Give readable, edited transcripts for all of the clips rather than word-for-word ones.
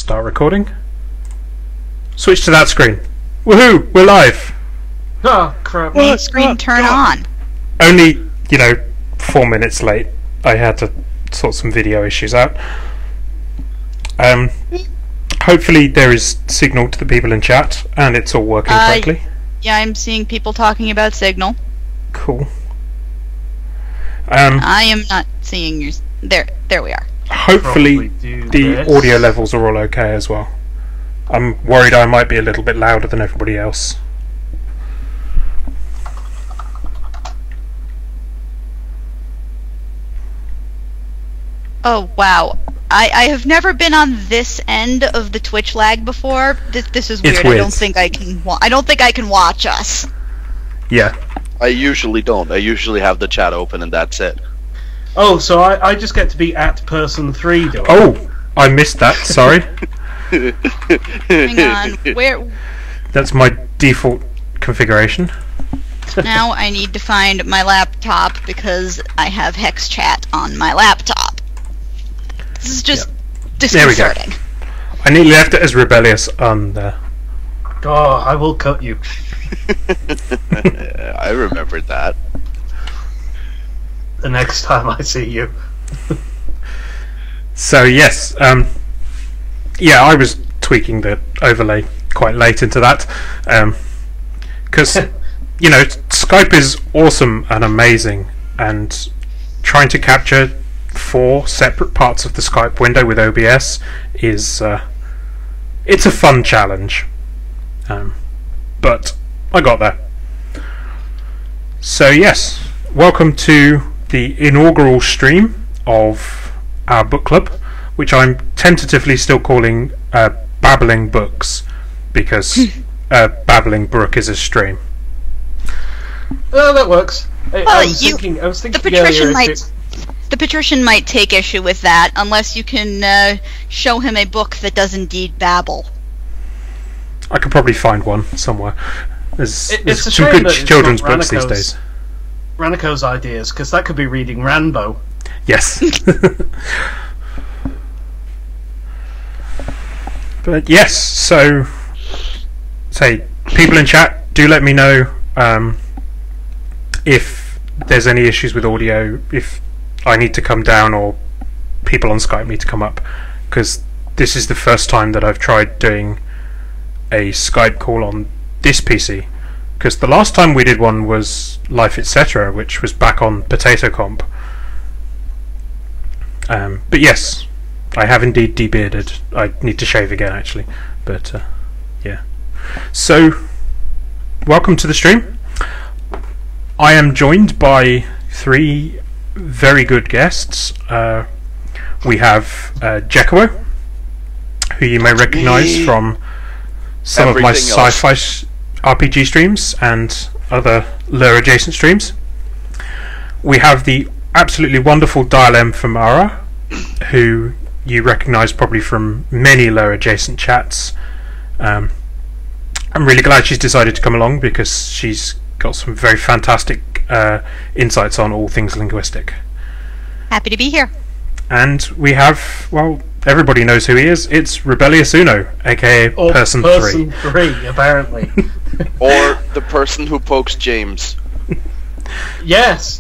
Start recording. Switch to that screen. Woohoo! We're live! Oh, crap. Main screen turn on. Only, 4 minutes late. I had to sort some video issues out. Hopefully there is signal to the people in chat, and it's all working correctly. Yeah, I'm seeing people talking about Signal. Cool. I am not seeing yours. There we are. Hopefully the audio levels are all okay as well. I'm worried I might be a little bit louder than everybody else. Oh wow, I have never been on this end of the Twitch lag before. This is weird. It's weird. I don't think I can watch us. Yeah. I usually don't. I usually have the chat open and that's it. Oh, so I just get to be at person 3, do I? Oh, I missed that. Sorry. Hang on, where? That's my default configuration. Now I need to find my laptop because I have hex chat on my laptop. This is just disconcerting. There we go. I nearly left it as rebellious on there. Oh, I will cut you. I remembered that. The next time I see you. So yes, yeah, I was tweaking the overlay quite late into that, because Skype is awesome and amazing, and trying to capture 4 separate parts of the Skype window with OBS is it's a fun challenge, but I got there. So yes, welcome to the inaugural stream of our book club, which I'm tentatively still calling Babbling Books, because Babbling Brook is a stream. Oh, that works. I was thinking the patrician might take issue with that unless you can show him a book that does indeed babble. I could probably find one somewhere. There's some good children's books these days. Ranico's ideas, because that could be reading Rambo. Yes. But yes, so say people in chat, do let me know if there's any issues with audio, if I need to come down or people on Skype need to come up, because this is the first time that I've tried doing a Skype call on this PC, because the last time we did one was Life Etc., which was back on Potato Comp. But yes, I have indeed debearded. I need to shave again actually, but yeah. So welcome to the stream. I am joined by 3 very good guests. We have JeKaWo, who you may recognise from some of my sci-fi RPG streams and other lure adjacent streams. We have the absolutely wonderful DialMForMara, who you recognise probably from many lure adjacent chats. I'm really glad she's decided to come along because she's got some very fantastic insights on all things linguistic. Happy to be here. And we have, well, everybody knows who he is. It's RebelliousUno, aka Person 3. Person 3, apparently. Or the person who pokes James. Yes.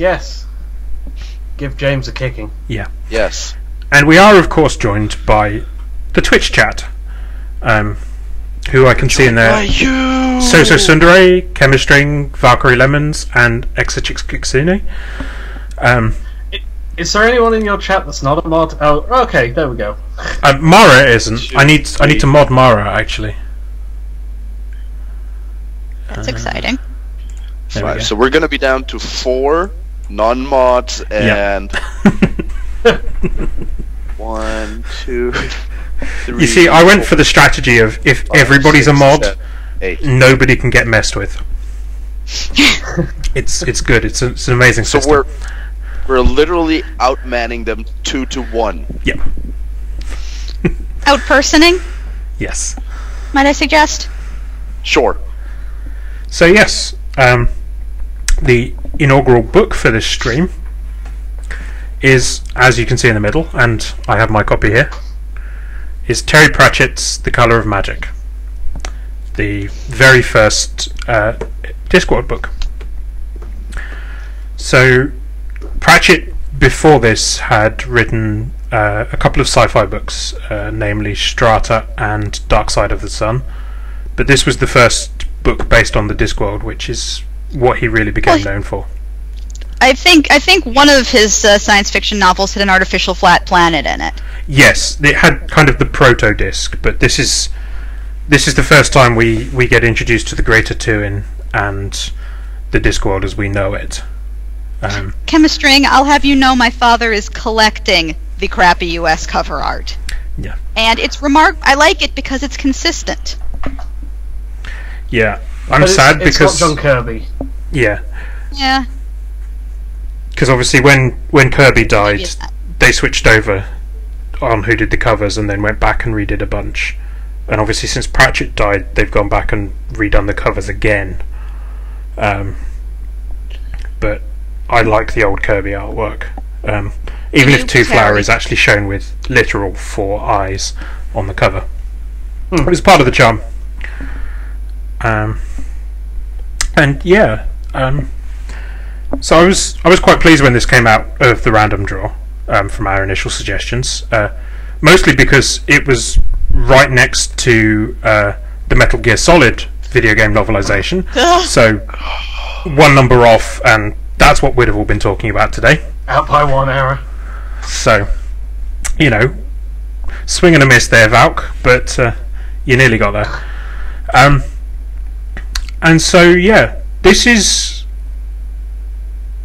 Give James a kicking. Yeah. Yes. And we are, of course, joined by the Twitch chat, who I can see in there. Soso Sundere, Chemistring, Valkyrie Lemons, and Exachix Kitsune. Is there anyone in your chat that's not a mod? Oh, okay, there we go. Mara isn't. I need to mod Mara actually. That's exciting. So we're going to be down to 4 non-mods and 1, 2, 3. You see, I went for the strategy of if everybody's a mod, 7, 8. Nobody can get messed with. It's good. It's an amazing system. So we're literally outmanning them 2 to 1. Yep. Outpersoning, Yes. might I suggest? Sure. So yes, the inaugural book for this stream is, as you can see in the middle, and I have my copy here, is Terry Pratchett's The Colour of Magic, the very first Discworld book. So Pratchett before this had written a couple of sci-fi books, namely Strata and Dark Side of the Sun, but this was the first book based on the Discworld, which is what he really became known for. I think one of his science fiction novels had an artificial flat planet in it. Yes, it had kind of the proto-disc, but this is the first time we get introduced to the Greater Tuin and the Discworld as we know it. Chemistring, I'll have you know my father is collecting the crappy US cover art. Yeah. And it's I like it because it's consistent. Yeah. I'm sad because it's not John Kirby. Yeah. Yeah. Because obviously when Kirby died, they switched over on who did the covers and then went back and redid a bunch. And obviously since Pratchett died, they've gone back and redone the covers again. But I like the old Kirby artwork. Even if Two Flower is actually shown with literal 4 eyes on the cover. It was part of the charm. And yeah, so I was quite pleased when this came out of the random draw from our initial suggestions, mostly because it was right next to the Metal Gear Solid video game novelization. So one number off, and that's what we'd have all been talking about today. Out by 1 hour. So, you know, swing and a miss there, Valk, but you nearly got there. And so, yeah, this is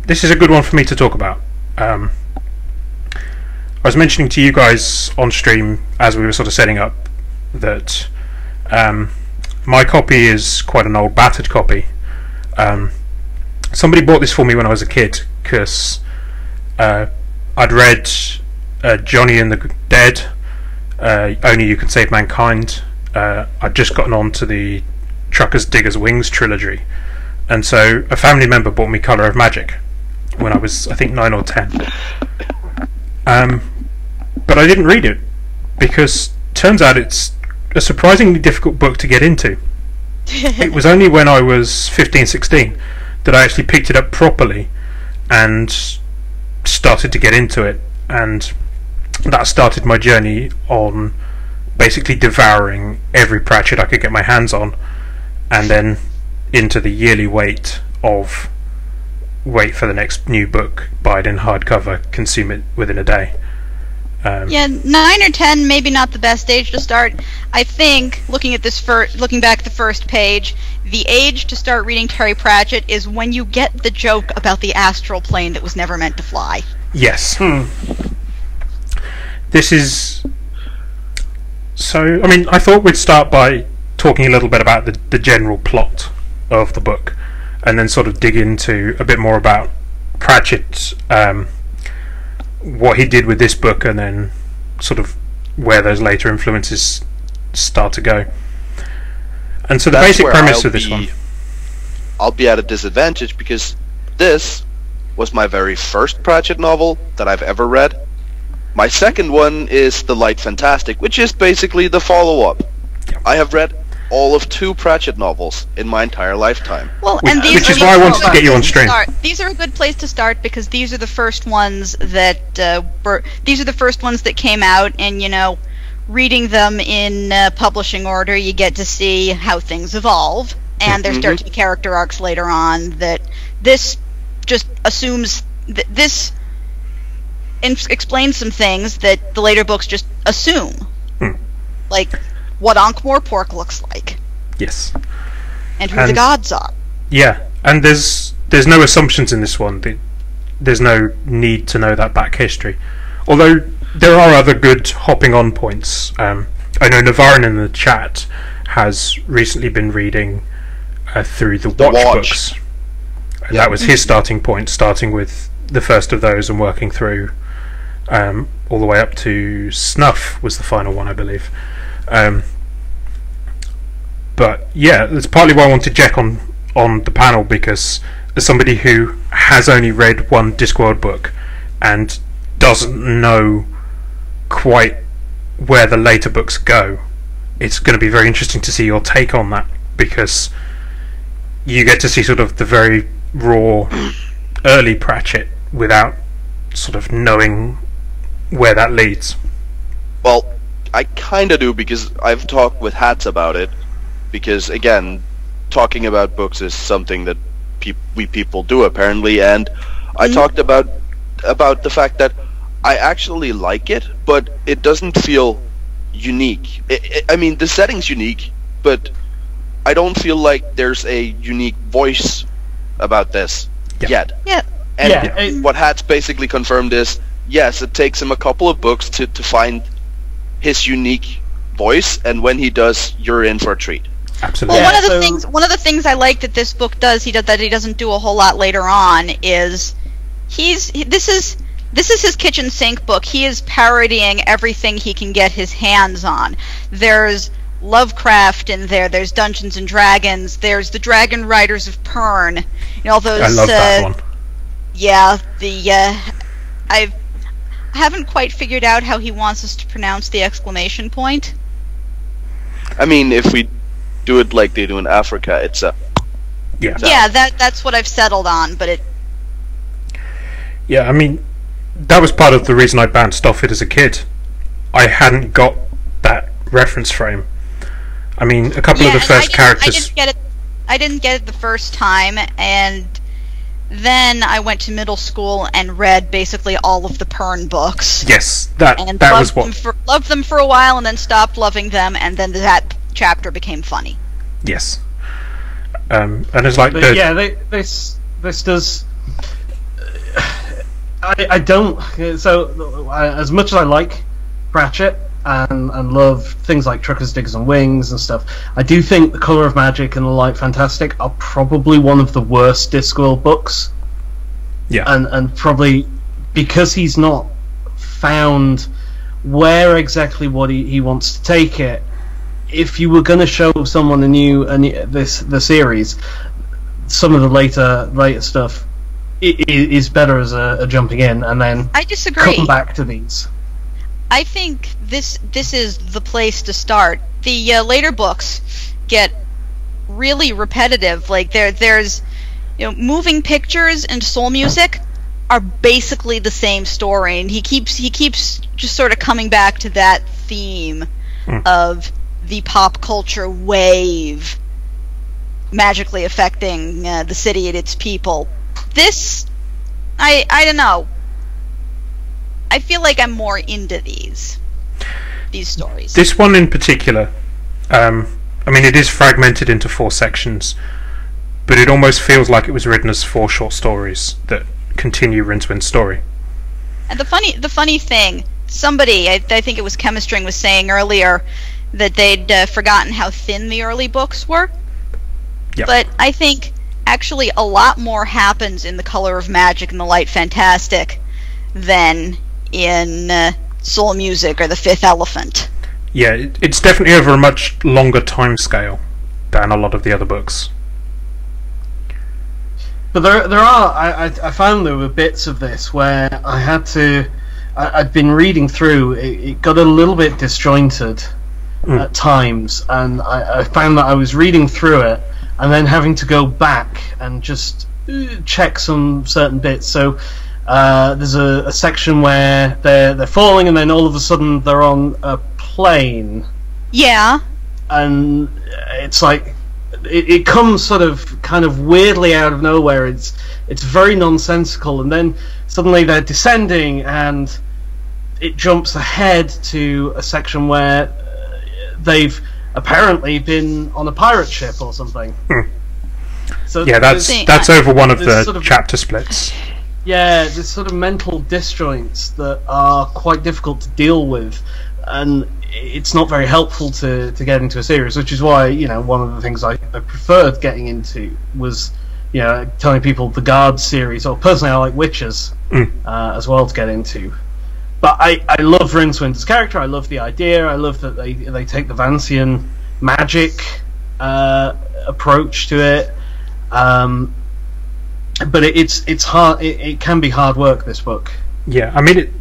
a good one for me to talk about. I was mentioning to you guys on stream as we were sort of setting up that my copy is quite an old, battered copy. Somebody bought this for me when I was a kid because I'd read Johnny and the Dead, Only You Can Save Mankind. I'd just gotten on to the Truckers, Diggers, Wings trilogy, and so a family member bought me Colour of Magic when I was, I think, 9 or 10. But I didn't read it because turns out it's a surprisingly difficult book to get into. It was only when I was 15, 16 that I actually picked it up properly and started to get into it, and that started my journey on basically devouring every Pratchett I could get my hands on, and then into the yearly wait for the next new book, buy it in hardcover, consume it within a day. Yeah, 9 or 10, maybe not the best age to start. I think, looking back at the first page, the age to start reading Terry Pratchett is when you get the joke about the astral plane that was never meant to fly. Yes. This is... So, I mean, I thought we'd start by talking a little bit about the general plot of the book, and then sort of dig into a bit more about Pratchett, what he did with this book, and then sort of where those later influences start to go. And so the basic premise of this one... I'll be at a disadvantage because this was my very first Pratchett novel that I've ever read. My second one is The Light Fantastic, which is basically the follow-up. I have read all of 2 Pratchett novels in my entire lifetime. Well, and which is why I wanted to get you on stream. These are a good place to start because these are the first ones that came out, and you know, reading them in publishing order, you get to see how things evolve, and there start to be character arcs later on. That this just assumes that this explains some things that the later books just assume, like what Ankh-Morpork looks like. Yes. And who the gods are. Yeah, and there's no assumptions in this one. There's no need to know that back history. Although there are other good hopping on points. I know Navarin in the chat has recently been reading through the Watch books. And that was his starting point, starting with the first of those and working through all the way up to Snuff was the final one, I believe. But yeah, that's partly why I wanted Jack on the panel, because as somebody who has only read one Discworld book and doesn't know quite where the later books go, it's going to be very interesting to see your take on that, because you get to see sort of the very raw early Pratchett without sort of knowing where that leads. Well, I kind of do, because I've talked with Hats about it, because again, talking about books is something that we people do apparently, and I talked about the fact that I actually like it, but it doesn't feel unique. I mean, the setting's unique, but I don't feel like there's a unique voice about this yet. Yeah. And what Hats basically confirmed is, yes, it takes him a couple of books to find his unique voice, and when he does, you're in for a treat. Absolutely. Well, one of the things I like that this book does, that he doesn't do a whole lot later on, is this is his kitchen sink book. He is parodying everything he can get his hands on. There's Lovecraft in there. There's Dungeons and Dragons. There's the Dragon Riders of Pern. All those. I love that one. Yeah, I haven't quite figured out how he wants us to pronounce the exclamation point. I mean, if we do it like they do in Africa, it's a... Yeah, that's what I've settled on, but it... Yeah, I mean, that was part of the reason I bounced off it as a kid. I hadn't got that reference frame. I mean, a couple of the first characters... I didn't get it the first time, and then I went to middle school and read basically all of the Pern books. Yes, that was what... loved them for a while, and then stopped loving them, and then that chapter became funny. Yes. And it's like... this does... I don't... So, as much as I like Pratchett and love things like Truckers, Diggers and Wings and stuff, I do think The Colour of Magic and The Light Fantastic are probably one of the worst Discworld books. Yeah. And probably because he's not found where exactly what he wants to take it. If you were going to show someone the series, some of the later stuff is better as a jumping in, and then I disagree. Come back to these. I think this is the place to start. The later books get really repetitive. Like there's moving pictures and soul music are basically the same story, and he keeps just sort of coming back to that theme of the pop culture wave magically affecting the city and its people. This, I don't know. I feel like I'm more into these stories. This one in particular, I mean, it is fragmented into 4 sections, but it almost feels like it was written as 4 short stories that continue RinceWind's story. And the funny thing, somebody, I think it was Chemistring, was saying earlier that they'd forgotten how thin the early books were. Yep. But I think actually a lot more happens in The Colour of Magic and The Light Fantastic than in Soul Music or The Fifth Elephant. Yeah, it's definitely over a much longer time scale than a lot of the other books. But there are... I found there were bits of this where I had to... I'd been reading through, it got a little bit disjointed at times, and I found that I was reading through it and then having to go back and just check some certain bits. So there's a section where they're falling, and then all of a sudden they're on a plane. Yeah. And it's like it comes sort of kind of weirdly out of nowhere. It's very nonsensical, and then suddenly they're descending, and it jumps ahead to a section where they've apparently been on a pirate ship or something. So yeah, that's over one of the sort of chapter splits. Yeah, there's sort of mental disjoints that are quite difficult to deal with, and it's not very helpful to get into a series, which is why, one of the things I preferred getting into was, telling people the Guard series, or personally I like Witches as well to get into. But I love Rincewind as character, I love the idea, I love that they take the Vancian magic approach to it. But it's hard. It can be hard work, this book. Yeah, I mean,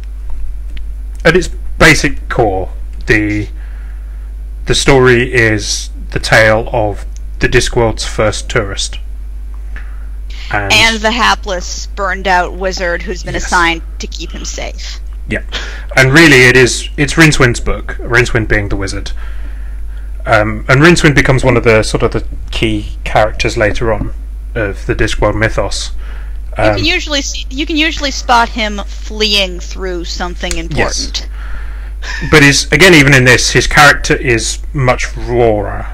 at its basic core, the story is the tale of the Discworld's first tourist. And the hapless, burned-out wizard who's been Yes. assigned to keep him safe. Yeah, and really it's Rincewind's book, Rincewind being the wizard. And Rincewind becomes one of the sort of the key characters later on of the Discworld mythos. You can usually spot him fleeing through something important. Yes. But even in this, his character is much rawer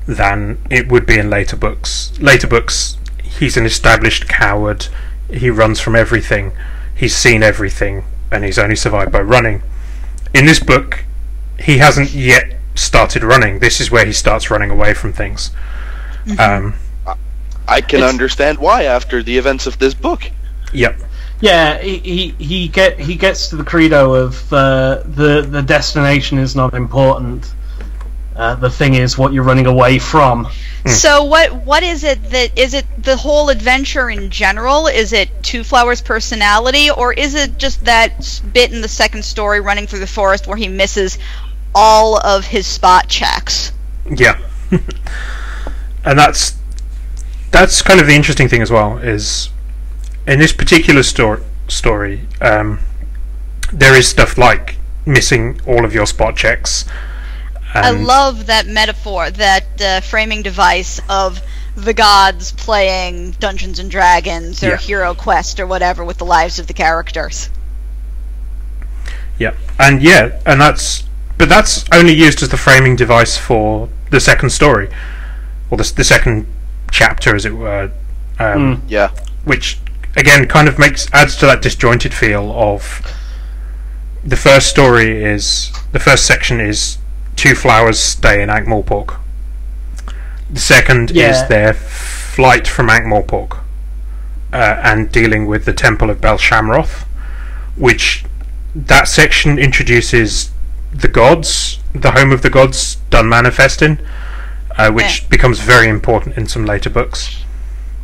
than it would be in later books. Later books, he's an established coward. He runs from everything. He's seen everything, and he's only survived by running. In this book, he hasn't yet started running. This is where he starts running away from things. Mm-hmm. I can understand why after the events of this book. Yep. Yeah, he gets to the credo of the destination is not important. The thing is what you're running away from. So what is it is it the whole adventure in general? Is it Two Flower's personality, or is it just that bit in the second story running through the forest where he misses all of his spot checks? Yeah. And that's kind of the interesting thing as well, is in this particular story, there is stuff like missing all of your spot checks. I love that metaphor, that framing device of the gods playing Dungeons and Dragons or Hero Quest or whatever with the lives of the characters. Yeah, and that's only used as the framing device for the second story, or the second chapter, as it were. Which again kind of adds to that disjointed feel of the first section is Two Flowers stay in Ankh-Morpork. The second is their flight from Ankh-Morpork and dealing with the Temple of Bel-Shamroth, which that section introduces the gods, the home of the gods done manifesting, which becomes very important in some later books.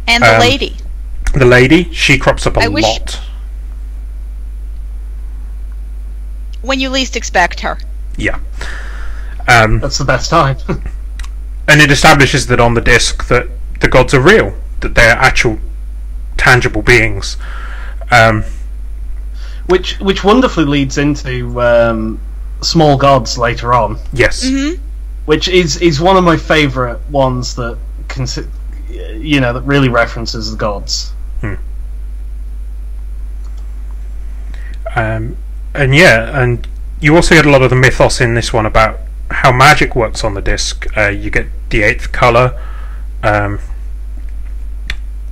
And the lady. The lady, she crops up a lot. When you least expect her. Yeah. That's the best time. And it establishes that on the disc that the gods are real, that they're actual tangible beings. Which wonderfully leads into Small Gods later on. Yes. Mm-hmm. Which is one of my favourite ones that that really references the gods. And you also get a lot of the mythos in this one about how magic works on the disc. You get the 8th colour,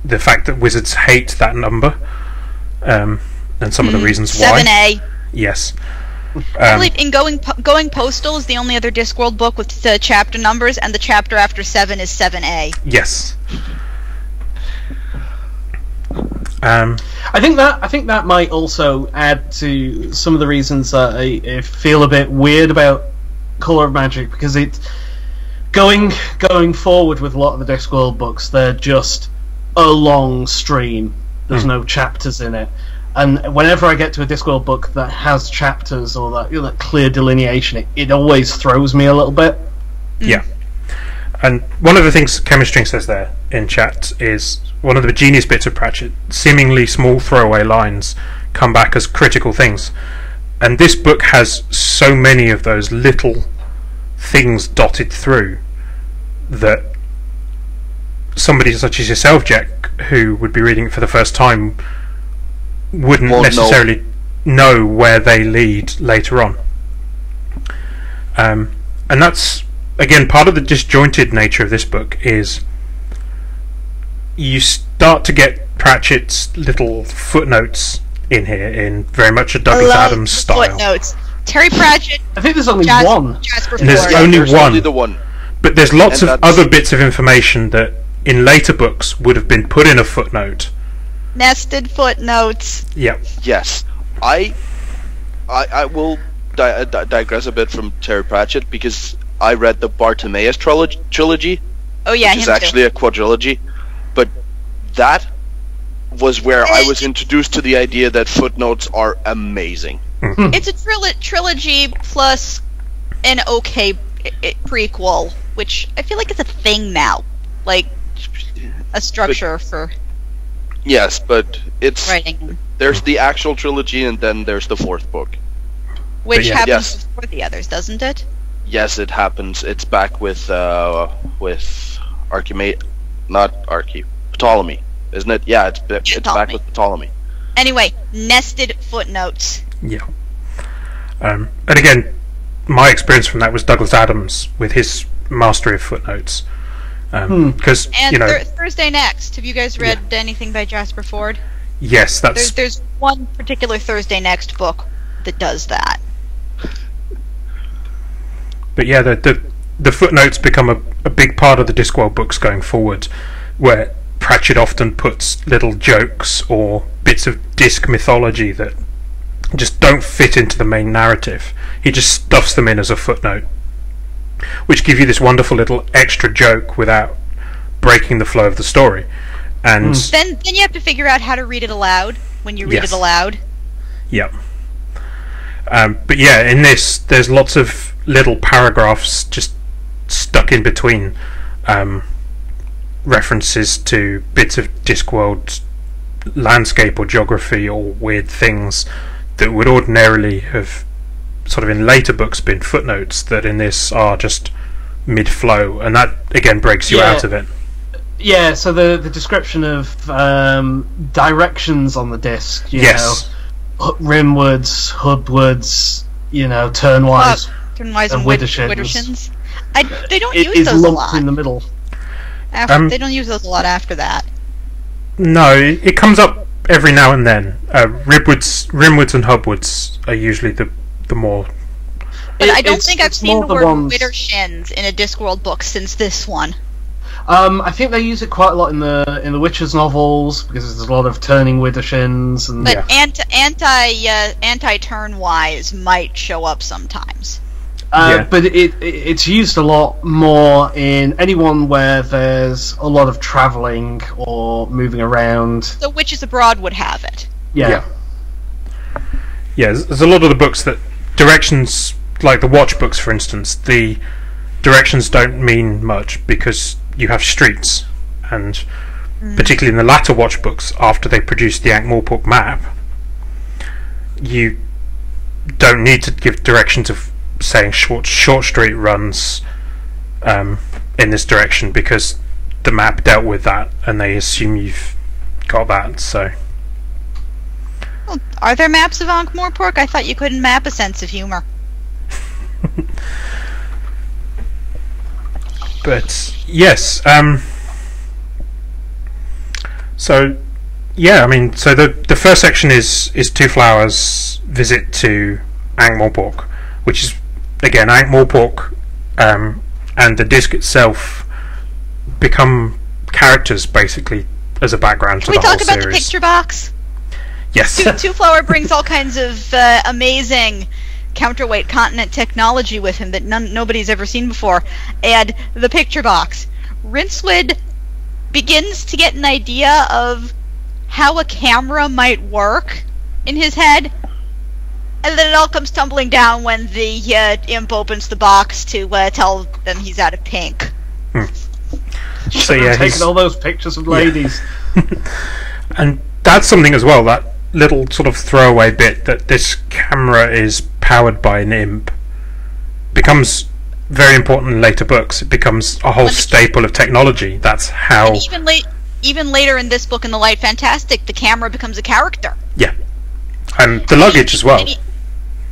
the fact that wizards hate that number, and some of the reasons why. 7A. Yes. I believe in Going Postal is the only other Discworld book with the chapter numbers, and the chapter after 7 is 7A. Yes. I think that might also add to some of the reasons that I feel a bit weird about Colour of Magic, because it's going forward with a lot of the Discworld books. They're just a long stream. There's no chapters in it. And whenever I get to a Discworld book that has chapters or that clear delineation, it always throws me a little bit. Yeah. And one of the things Chemistry says there in chat is one of the genius bits of Pratchett. Seemingly small throwaway lines come back as critical things. And this book has so many of those little things dotted through that somebody such as yourself, Jack, who would be reading it for the first time, wouldn't necessarily know where they lead later on. And that's, again, part of the disjointed nature of this book is you start to get Pratchett's little footnotes in here in very much a Douglas Adams style. Footnotes. Terry Pratchett. I think there's only one. And there's only there's one. Only the one. But there's lots of other bits of information that in later books would have been put in a footnote. Nested footnotes. Yeah. Yes. I will digress a bit from Terry Pratchett because I read the Bartimaeus trilogy. Oh yeah, which is actually a quadrilogy, but that was where I was introduced to the idea that footnotes are amazing. It's a trilogy plus an okay prequel, which I feel like is a thing now, like a structure for Yes, but it's writing. there's the actual trilogy, and then there's the fourth book. Which yeah. happens Yes. before the others, doesn't it? Yes, it happens. It's back with Ptolemy, isn't it? Yeah, it's back Ptolemy. with Ptolemy. Anyway, nested footnotes. Yeah. And again, my experience from that was Douglas Adams with his mastery of footnotes. Because, And you know, Thursday Next. Have you guys read anything by Jasper Fforde? yes, that's... There's one particular Thursday Next book that does that. But yeah, the footnotes become a big part of the Discworld books going forward, where Pratchett often puts little jokes or bits of Disc mythology that just don't fit into the main narrative. He just stuffs them in as a footnote, which give you this wonderful little extra joke without breaking the flow of the story. And Then you have to figure out how to read it aloud when you read Yes. it aloud. yeah. But yeah, in this, there's lots of little paragraphs just stuck in between references to bits of Discworld landscape or geography or weird things that would ordinarily have sort of in later books been footnotes that in this are just mid-flow, and that again breaks you out of it. Yeah, so the description of directions on the disc, you Yes. know, rimwards, hubwards, you know, turnwise, Turnwise and and widdershins. widdershins. They don't it use is those a lumped lot. in the middle. They don't use those a lot after that. No, it comes up every now and then. Rimwards and hubwards are usually the more... But I don't think I've it's seen more the word ones- widdershins in a Discworld book since this one. I think they use it quite a lot in the Witcher's novels because there's a lot of turning widdershins and But anti-turn-wise might show up sometimes. But it's used a lot more in anyone where there's a lot of travelling or moving around. So Witches Abroad would have it. Yeah. Yeah, there's a lot of the books that directions, like the Watch books for instance, the directions don't mean much because you have streets, and particularly in the latter Watch books, after they produced the Ankh-Morpork map, you don't need to give directions of saying short street runs in this direction because the map dealt with that and they assume you've got that. So Well, are there maps of Ankh-Morpork? I thought you couldn't map a sense of humor. but yes, so yeah, I mean, so the first section is Two Flowers' visit to Ankh-Morpork, which is again Ankh-Morpork and the disc itself become characters basically as a background to Can we the whole talk about series. the picture box? Yes. Two Flower brings all kinds of amazing counterweight continent technology with him that nobody's ever seen before. And the picture box. Rincewood begins to get an idea of how a camera might work in his head, and then it all comes tumbling down when the imp opens the box to tell them he's out of pink. So yeah, taking all those pictures of ladies. and that's something as well, that little sort of throwaway bit that this camera is powered by an imp becomes very important in later books. It becomes a whole staple of technology. That's how... And even later in this book, in The Light Fantastic, the camera becomes a character. Yeah. And the luggage as well.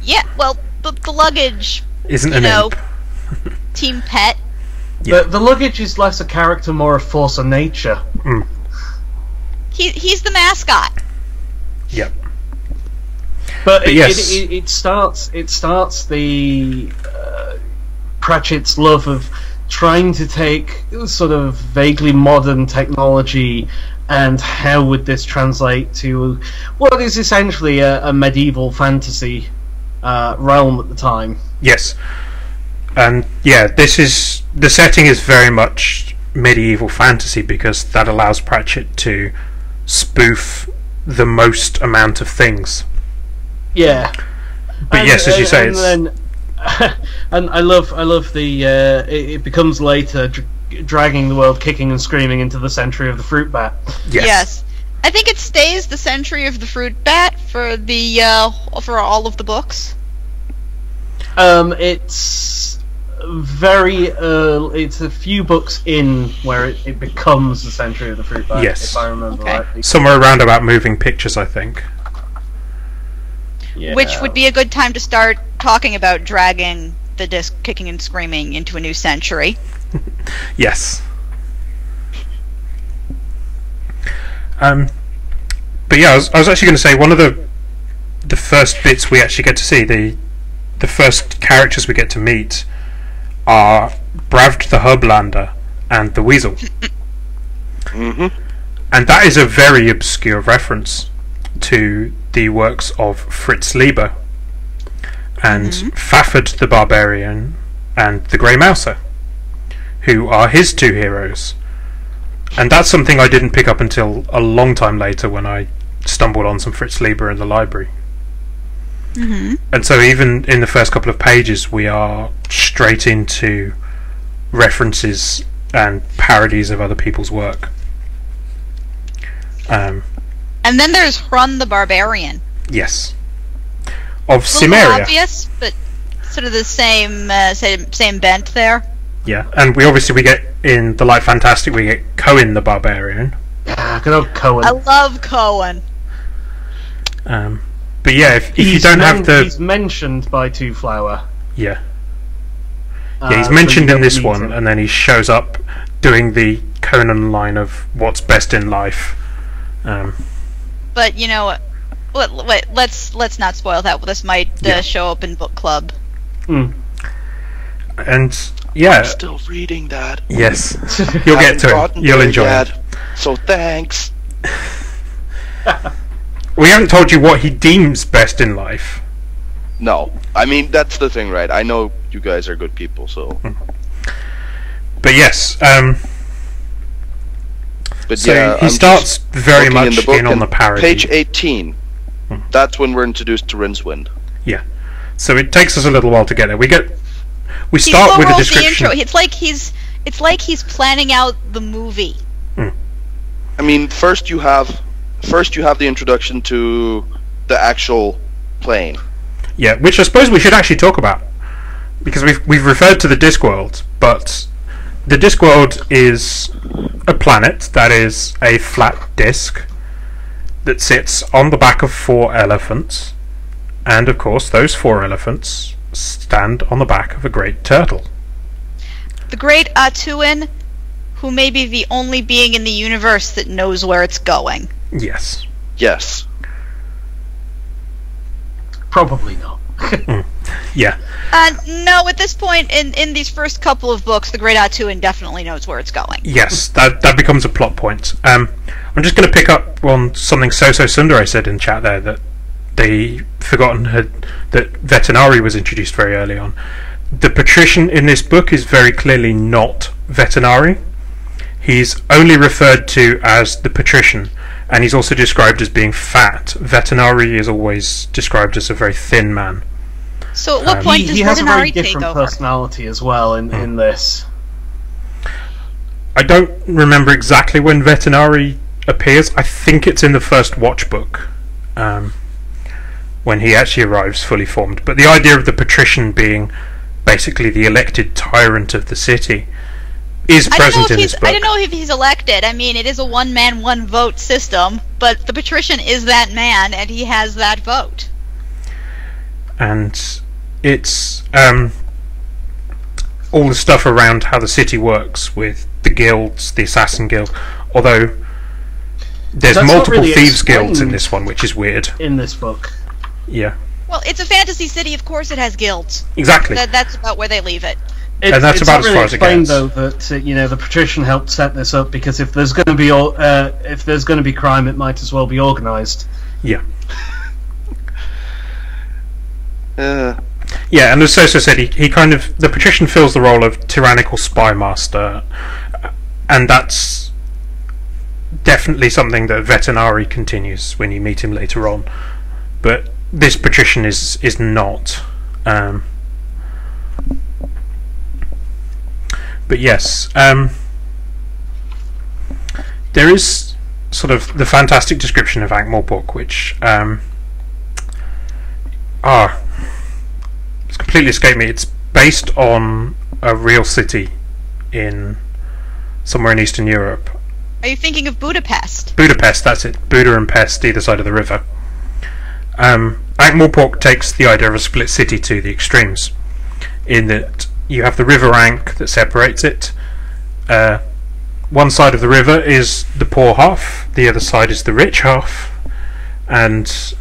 Yeah, well, the luggage... Isn't an imp. Team Pet. Yeah. The luggage is less a character, more a force of nature. Mm. He's the mascot. Yep. But yes. it starts the Pratchett's love of trying to take sort of vaguely modern technology and how would this translate to what is essentially a medieval fantasy realm at the time. Yes. And yeah, the setting is very much medieval fantasy because that allows Pratchett to spoof the most amount of things. Yeah. But yes, as you say, it's... And I love the it becomes later dragging the world kicking and screaming into the century of the fruit bat. Yes. I think it stays the century of the fruit bat for the for all of the books. It's very it's a few books in where it becomes the century of the fruit bat. Yes. If I remember rightly. Somewhere around about moving pictures, I think. Yeah. Which would be a good time to start talking about dragging the disc kicking and screaming into a new century. Yes. But yeah, I was actually going to say one of the first bits we actually get to see, the first characters we get to meet are Bravd the Hublander and the Weasel. Mm-hmm. And that is a very obscure reference to the works of Fritz Leiber and Fafard the Barbarian and the Grey Mouser, who are his two heroes. And that's something I didn't pick up until a long time later when I stumbled on some Fritz Leiber in the library. And so even in the first couple of pages we are straight into references and parodies of other people's work. And then there's Hrun the Barbarian. Yes. Of A little Cimmeria. obvious, but sort of the same bent there. Yeah, and we get in the Light Fantastic, we get Cohen the Barbarian. Yeah, good old Cohen. I love Cohen. But yeah, if you don't have the... He's mentioned by Two Flower. Yeah. Yeah, he's so mentioned you in don't this need one, him. and then he shows up doing the Conan line of what's best in life. But you know, wait, let's not spoil that. This might show up in book club. And yeah, I'm still reading that. yes, you'll get to it. You'll enjoy it. So thanks. We haven't told you what he deems best in life. No, I mean that's the thing, right? I know you guys are good people, so. But yes, But so yeah, he I'm starts just very looking much the book, in on and the parody. Page 18. That's when we're introduced to Rincewind. Yeah, so it takes us a little while to get there. We He start slow with a rolls description. the intro. It's like he's planning out the movie. I mean, first you have the introduction to the actual plane. Yeah, which I suppose we should actually talk about, because we've referred to the Discworld, but the Discworld is a planet that is a flat disc that sits on the back of 4 elephants, and of course those 4 elephants stand on the back of a great turtle. The great Atuin, who may be the only being in the universe that knows where it's going. Yes. Yes. Probably not. Yeah. No, at this point in these first couple of books, the great Atuin definitely knows where it's going. Yes, that becomes a plot point. I'm just going to pick up on something So-So Sundere said in chat there, that they forgotten that Vetinari was introduced very early on. The patrician in this book is very clearly not Vetinari. He's only referred to as the patrician, and he's also described as being fat. Vetinari is always described as a very thin man. So at what point does he has a very Vetinari take different over? personality as well in this. I don't remember exactly when Vetinari appears. I think it's in the first Watch book, when he actually arrives fully formed. But the idea of the patrician being basically the elected tyrant of the city is present in this book. I don't know if he's elected. I mean, it is a one-man, one-vote system, but the patrician is that man, and he has that vote. And it's all the stuff around how the city works with the guilds, the assassin guild, although there's That's not multiple really thieves guilds in explained this one, which is weird. in this book. Yeah, Well, it's a fantasy city, of course it has guilds. exactly. That's about where they leave it. And that's it's about not as really far as it explained, gets. though, that the patrician helped set this up, because if there's going to be crime, it might as well be organised. Yeah. Yeah, Yeah, and as So-So said, he kind of, the patrician fills the role of tyrannical spy master, and that's definitely something that Vetinari continues when you meet him later on. But this patrician is not. But yes, there is sort of the fantastic description of Ankh-Morpork, which it's completely escaped me. It's based on a real city in somewhere in Eastern Europe. Are you thinking of Budapest? Budapest, that's it. Buda and Pest, either side of the river. Ankh-Morpork takes the idea of a split city to the extremes, in that you have the River Ankh that separates it. One side of the river is the poor half, the other side is the rich half, and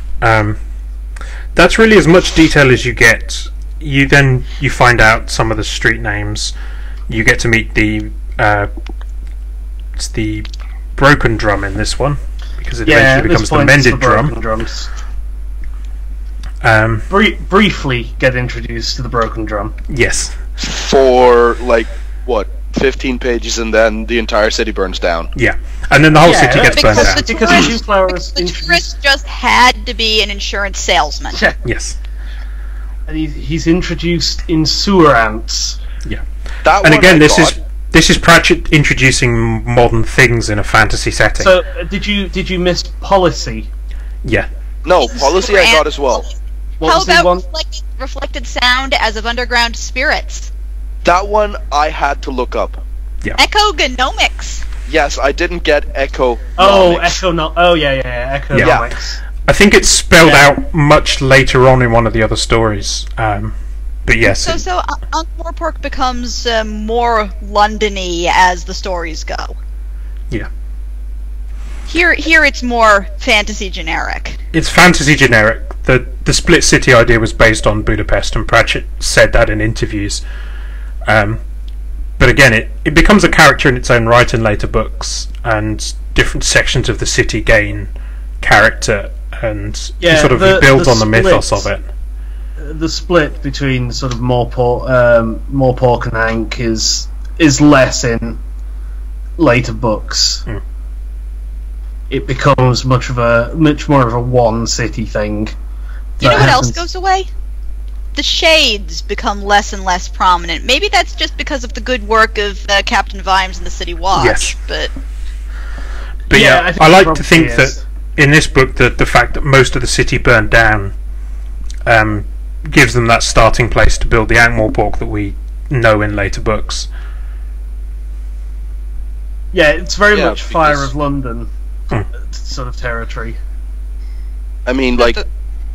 that's really as much detail as you get. You find out some of the street names. You get to meet it's the broken drum in this one, because it eventually becomes the mended drum. Drums. Briefly get introduced to the broken drum. Yes. For, like, what, 15 pages, and then the entire city burns down. Yeah. And then the whole city gets burned down. Because the tourist just had to be an insurance salesman. Yeah. Yes. And he's introduced in sewer ants. Yeah. And again, this is Pratchett introducing modern things in a fantasy setting. So, did you miss policy? Yeah. No, policy I got as well. How about reflected sound as of underground spirits? That one I had to look up. Yeah. Echogonomics. Yes, I didn't get echo. Oh, echonomics. I think it's spelled out much later on in one of the other stories. But yes. So Ankh-Morpork becomes more London-y as the stories go. Yeah. Here it's more fantasy generic. It's fantasy generic. The split city idea was based on Budapest, and Pratchett said that in interviews. But again, it becomes a character in its own right in later books, and different sections of the city gain character, and you sort of build on the mythos of it. The split between sort of Morpork and Ankh is less in later books. Mm. It becomes much more of a one city thing. You know what else goes away? The shades become less and less prominent. Maybe that's just because of the good work of Captain Vimes and the City Watch. Yes. But yeah, I like to think that in this book, the fact that most of the city burned down gives them that starting place to build the Ankh-Morpork that we know in later books. Yeah, it's very much Fire of London sort of territory. I mean, like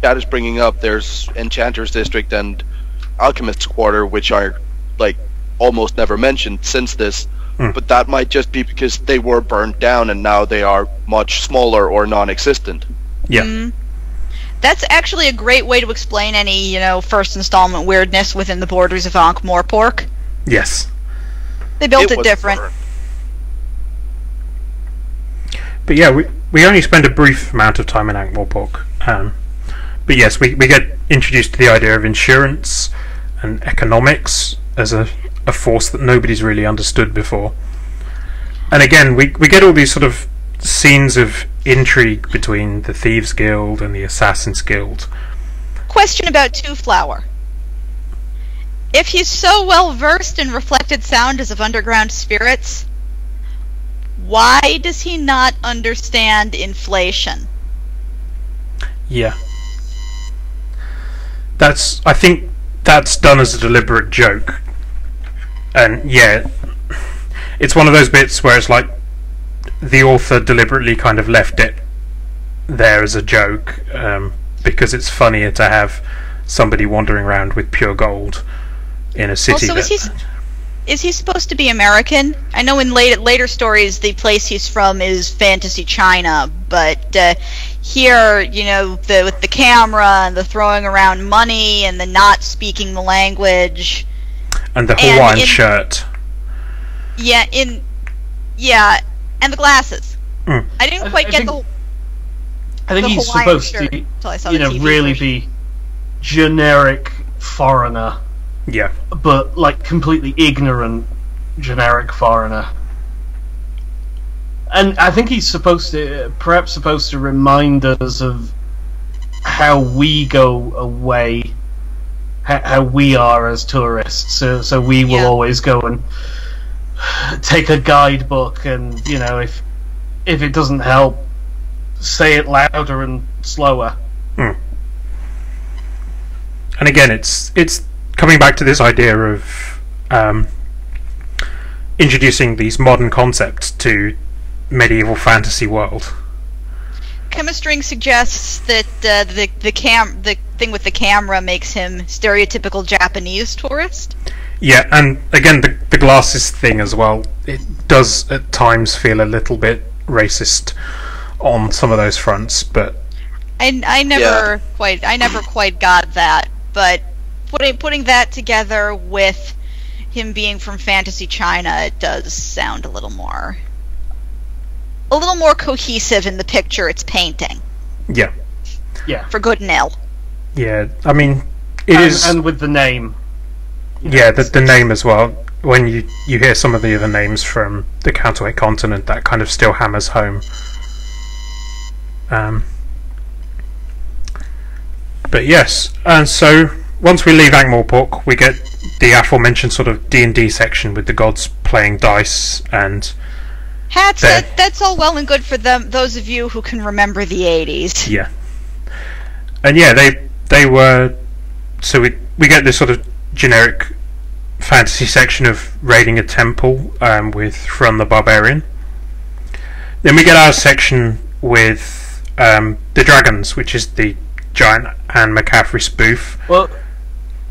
Chad is bringing up, there's Enchanter's District and Alchemist's Quarter, which are like almost never mentioned since this, but that might just be because they were burned down and now they are much smaller or non-existent. Yeah. That's actually a great way to explain any, first installment weirdness within the borders of Ankh-Morpork. Yes. They built it different. But yeah, we only spend a brief amount of time in Ankh-Morpork. But yes, we get introduced to the idea of insurance and economics as a force that nobody's really understood before. And again, we get all these sort of scenes of intrigue between the Thieves Guild and the Assassins Guild. Question about Two Flower. If he's so well versed in reflected sound as of underground spirits, why does he not understand inflation? Yeah. I think that's done as a deliberate joke. And yeah, it's one of those bits where it's like the author deliberately kind of left it there as a joke, because it's funnier to have somebody wandering around with pure gold in a city. Also, is he supposed to be American? I know in later stories the place he's from is fantasy China, but here, with the camera and the throwing around money and the not speaking the language and the Hawaiian shirt. Yeah, and the glasses. I didn't quite get the. I think he's supposed to, really be generic foreigner. Yeah. But like completely ignorant generic foreigner. And I think he's perhaps supposed to remind us of how we go away, how we are as tourists. So we will always go and take a guidebook and, you know, if it doesn't help, say it louder and slower. And again, it's coming back to this idea of introducing these modern concepts to medieval fantasy world. Chemistring suggests that the thing with the camera makes him stereotypical Japanese tourist. Yeah, and again, the glasses thing as well. It does at times feel a little bit racist on some of those fronts, but I never quite got that. But putting that together with him being from fantasy China, it does sound a little more cohesive in the picture it's painting. Yeah. For good and ill. Yeah, I mean, it is, and with the name. Yeah, the name as well. When you hear some of the other names from the Counterweight Continent, that kind of still hammers home. But yes, and so once we leave Ankh-Morpork, we get the aforementioned sort of D&D section with the gods playing dice and... That's all well and good for those of you who can remember the 80s. Yeah. And yeah, they were... So we get this sort of generic fantasy section of raiding a temple with Thrun the Barbarian. Then we get our section with the dragons, which is the giant Anne McCaffrey spoof. Well,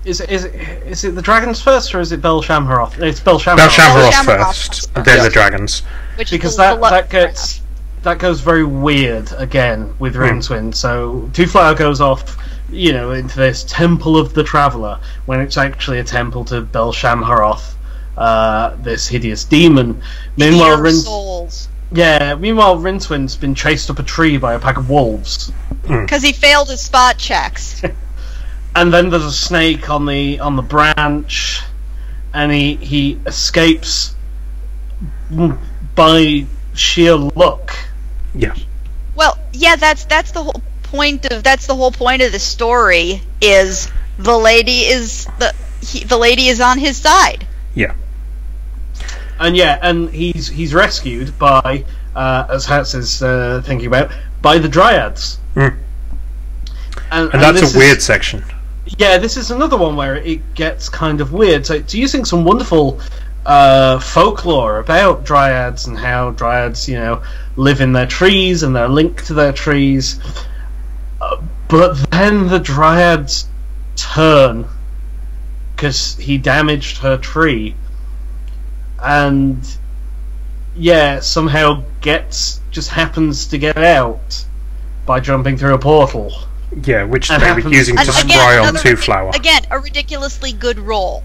is it the dragons first, or is it Bel Shamharoth? It's Bel Shamharoth. Bel Shamharoth first, and then the dragons. Because that goes very weird again with Rincewind. So Two-Flower goes off, you know, into this Temple of the Traveller, when it's actually a temple to Bel Shamharoth, this hideous demon. Meanwhile, Rincewind's been chased up a tree by a pack of wolves because he failed his spot checks. And then there's a snake on the branch, and he escapes by sheer luck. Yeah. Well, yeah, that's the whole point of the story. Is the lady is on his side. Yeah. And he's rescued by as Hats is thinking about, by the Dryads. And that's a weird section. Yeah, this is another one where it gets kind of weird. So it's using some wonderful folklore about Dryads and how Dryads, you know, live in their trees and they're linked to their trees. But then the Dryads turn because he damaged her tree, and somehow just happens to get out by jumping through a portal. Yeah, which they were using to spry on Two-Flower. Again, a ridiculously good roll.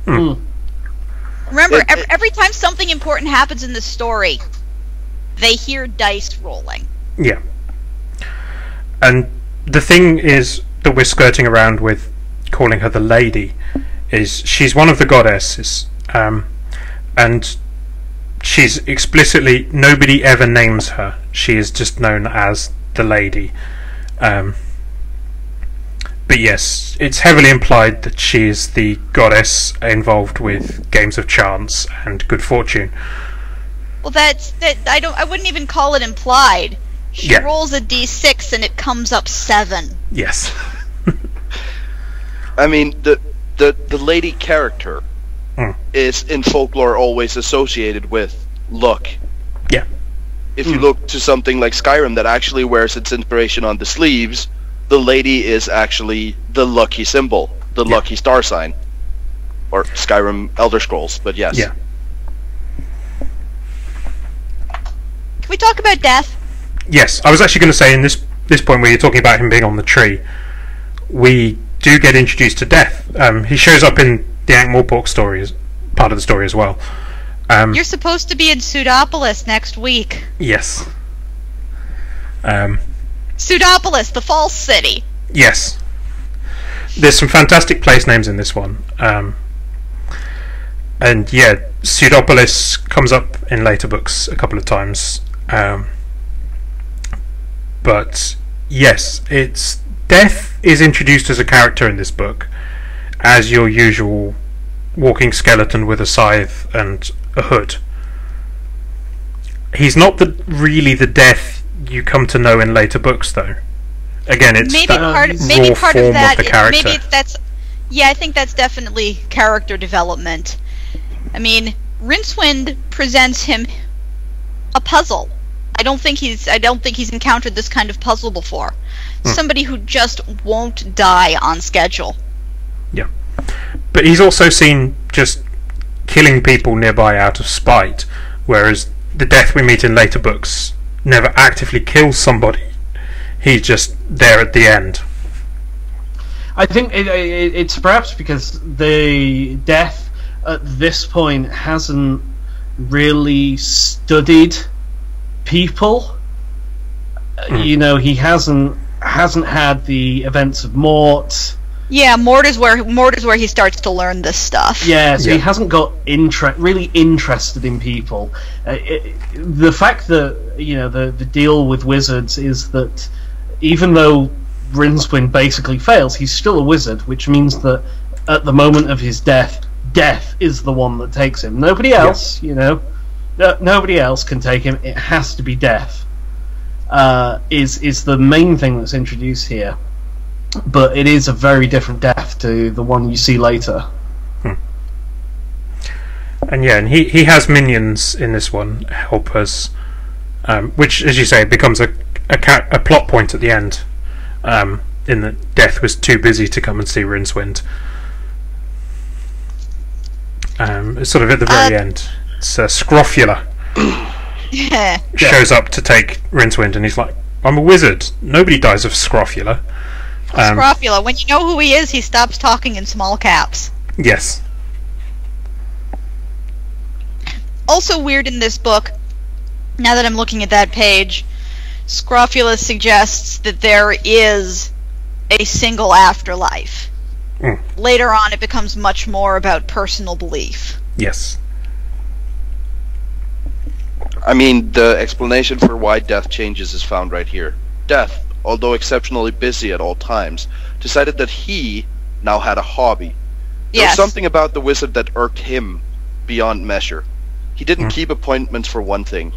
Remember, every time something important happens in the story, they hear dice rolling. Yeah. And the thing is that we're skirting around with calling her the Lady is she's one of the goddesses, and she's explicitly, nobody ever names her. She is just known as the Lady. But yes, it's heavily implied that she is the goddess involved with games of chance and good fortune. Well, I wouldn't even call it implied. She rolls a d6 and it comes up 7. Yes. I mean, the lady character is in folklore always associated with luck. Yeah. If you look to something like Skyrim that actually wears its inspiration on the sleeves, the lady is actually the lucky symbol, the lucky star sign. Or Skyrim Elder Scrolls, but yes. Yeah. Can we talk about death? Yes, I was actually going to say in this point where you're talking about him being on the tree, we do get introduced to death. He shows up in the Ankh-Morpork story as part of the story as well. You're supposed to be in Pseudopolis next week. Yes. Pseudopolis, the false city. Yes. There's some fantastic place names in this one. And yeah, Pseudopolis comes up in later books a couple of times. But yes, Death is introduced as a character in this book as your usual walking skeleton with a scythe and a hood. he's not really the Death you come to know in later books, though. Again, it's maybe that part raw of that. the character. Maybe that's. Yeah, I think that's definitely character development. I mean, Rincewind presents him a puzzle. I don't think he's encountered this kind of puzzle before. Somebody who just won't die on schedule. Yeah, but he's also seen just killing people nearby out of spite, whereas the Death we meet in later books never actively kills somebody. He's just there at the end. I think it's perhaps because the Death at this point hasn't really studied people. You know, he hasn't had the events of Mort. Yeah, Mort is where he starts to learn this stuff. Yeah, so he hasn't got really interested in people. The fact that, you know, the deal with wizards is that even though Rincewind basically fails, he's still a wizard, which means that at the moment of his death, Death is the one that takes him. Nobody else, you know, nobody else can take him. It has to be Death. Is the main thing that's introduced here, but it is a very different Death to the one you see later. And yeah, and he has minions in this one, helpers, which, as you say, becomes a plot point at the end. In that Death was too busy to come and see Rincewind. It's sort of at the very end. It's Scrofula. Shows up to take Rincewind, and he's like, "I'm a wizard. Nobody dies of Scrofula." Scrofula. When you know who he is, he stops talking in small caps. Yes. Also weird in this book, now that I'm looking at that page, Scrofula suggests that there is a single afterlife. Later on, it becomes much more about personal belief. Yes. I mean, the explanation for why Death changes is found right here. Death, although exceptionally busy at all times, decided that he now had a hobby. There was something about the wizard that irked him beyond measure. He didn't keep appointments, for one thing.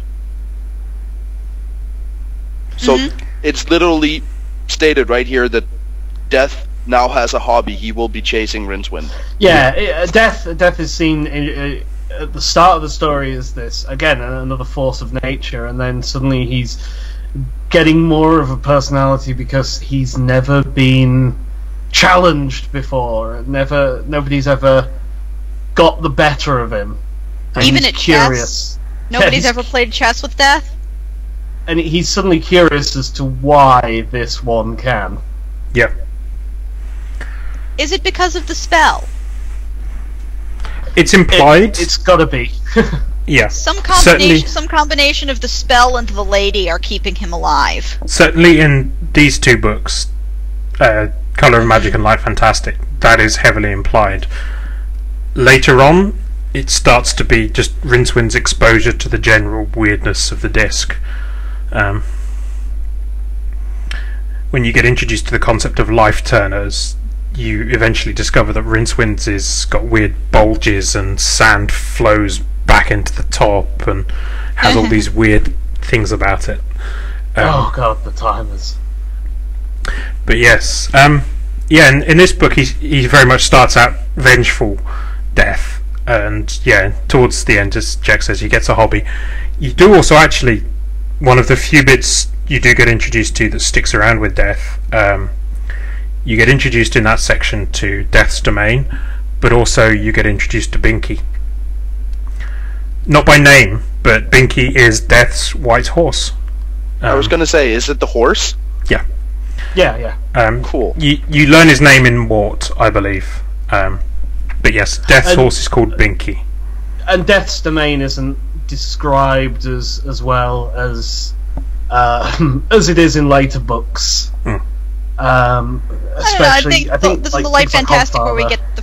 So it's literally stated right here that Death now has a hobby. He will be chasing Rincewind. Yeah, Death is seen at the start of the story as this, again, another force of nature, and then suddenly he's getting more of a personality because he's never been challenged before. Nobody's ever got the better of him. And even at chess? Nobody's ever played chess with Death? And he's suddenly curious as to why this one can. Yep. Is it because of the spell? It's implied. It's gotta be. Yeah. Some combination of the spell and the lady are keeping him alive. Certainly in these two books, Colour of Magic and Light Fantastic, that is heavily implied. Later on, it starts to be just Rincewind's exposure to the general weirdness of the disc. When you get introduced to the concept of life turners, you eventually discover that Rincewind's is got weird bulges and sand flows back into the top and has all these weird things about it. Oh god, the timers. But yes, yeah, in this book he very much starts out vengeful Death, and yeah, towards the end, as Jack says, he gets a hobby. You do also actually, one of the few bits you do get introduced to that sticks around with Death, you get introduced in that section to Death's domain, but also you get introduced to Binky. Not by name, but Binky is Death's white horse. I was going to say, is it the horse? Yeah. Yeah. Cool. You learn his name in Mort, I believe. But yes, Death's horse is called Binky. And Death's domain isn't described as well as it is in later books. Especially, I think this is the Light Fantastic where we get the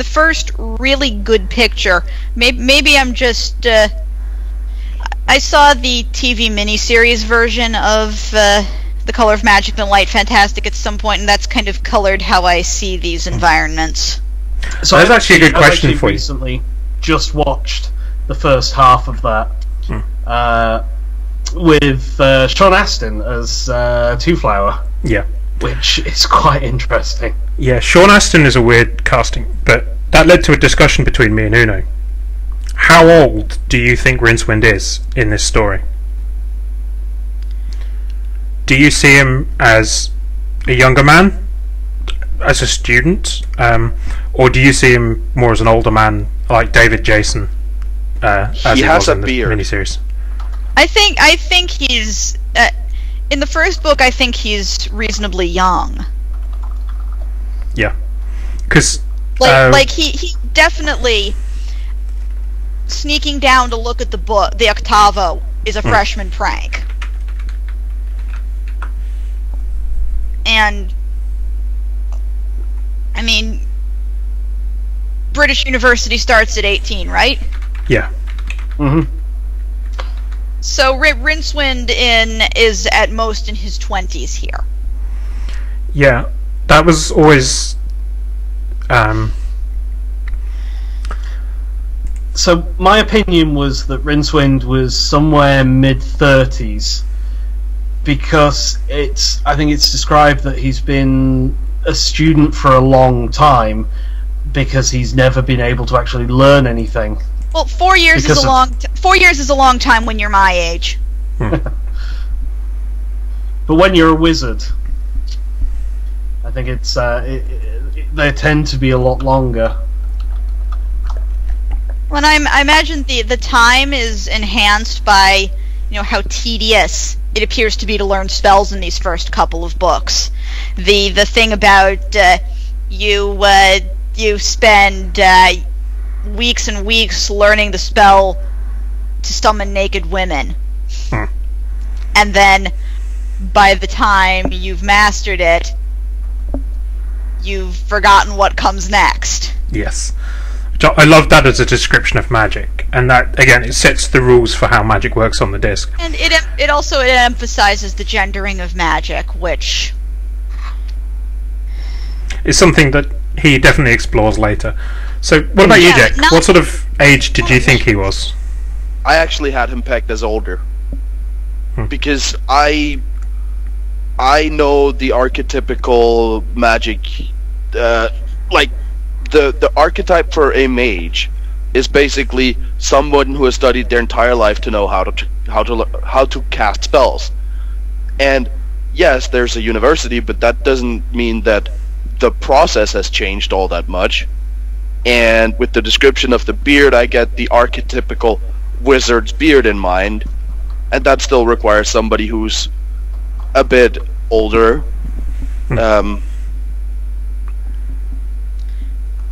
first really good picture. Maybe I'm just. I saw the TV miniseries version of the Colour of Magic and Light Fantastic at some point, and that's kind of colored how I see these environments. So that's actually a good question for you. Recently, just watched the first half of that, with Sean Astin as Two Flower. Yeah. Which is quite interesting. Yeah, Sean Astin is a weird casting, but that led to a discussion between me and Uno. How old do you think Rincewind is in this story? Do you see him as a younger man, as a student, or do you see him more as an older man, like David Jason? As he has was a in the beard. Miniseries. I think he's in the first book. I think he's reasonably young. Yeah, because like he definitely sneaking down to look at the book, the octavo, is a freshman prank. And I mean, British University starts at 18, right? Yeah. Mm-hmm. So Rincewind is at most in his 20s here. Yeah, that was always. So my opinion was that Rincewind was somewhere mid-30s, because I think it's described that he's been a student for a long time because he's never been able to actually learn anything. Well, 4 years is a long time when you're my age. But when you're a wizard, I think it's they tend to be a lot longer. Well, I imagine the time is enhanced by, you know, how tedious it appears to be to learn spells in these first couple of books. The thing about you spend weeks and weeks learning the spell to summon naked women, and then by the time you've mastered it, you've forgotten what comes next. Yes. I love that as a description of magic, and that again it sets the rules for how magic works on the disc. And it also emphasizes the gendering of magic, which is something that he definitely explores later. So, what about you, Jack? What sort of age did you think he was? I actually had him pegged as older, because I know the archetypical magic, like the archetype for a mage is basically someone who has studied their entire life to know how to cast spells. And yes, there's a university, but that doesn't mean that the process has changed all that much. And with the description of the beard, I get the archetypical wizard's beard in mind, and that still requires somebody who's a bit older.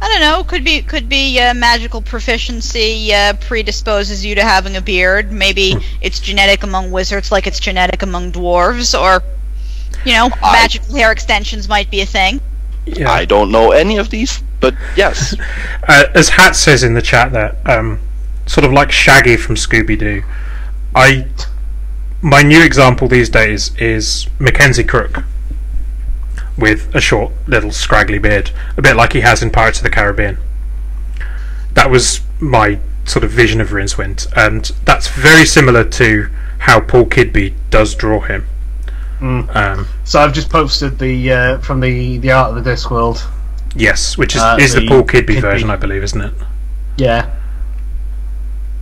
I don't know. Could be magical proficiency predisposes you to having a beard. Maybe it's genetic among wizards, like it's genetic among dwarves, or magical hair extensions might be a thing. Yeah. I don't know any of these, but yes. As Hat says in the chat there, sort of like Shaggy from Scooby-Doo. My new example these days is Mackenzie Crook, with a short, little, scraggly beard, a bit like he has in Pirates of the Caribbean. That was my sort of vision of Rincewind, and that's very similar to how Paul Kidby does draw him. So I've just posted the from the Art of the Discworld. Yes, which is the Paul Kidby version, I believe, isn't it? Yeah.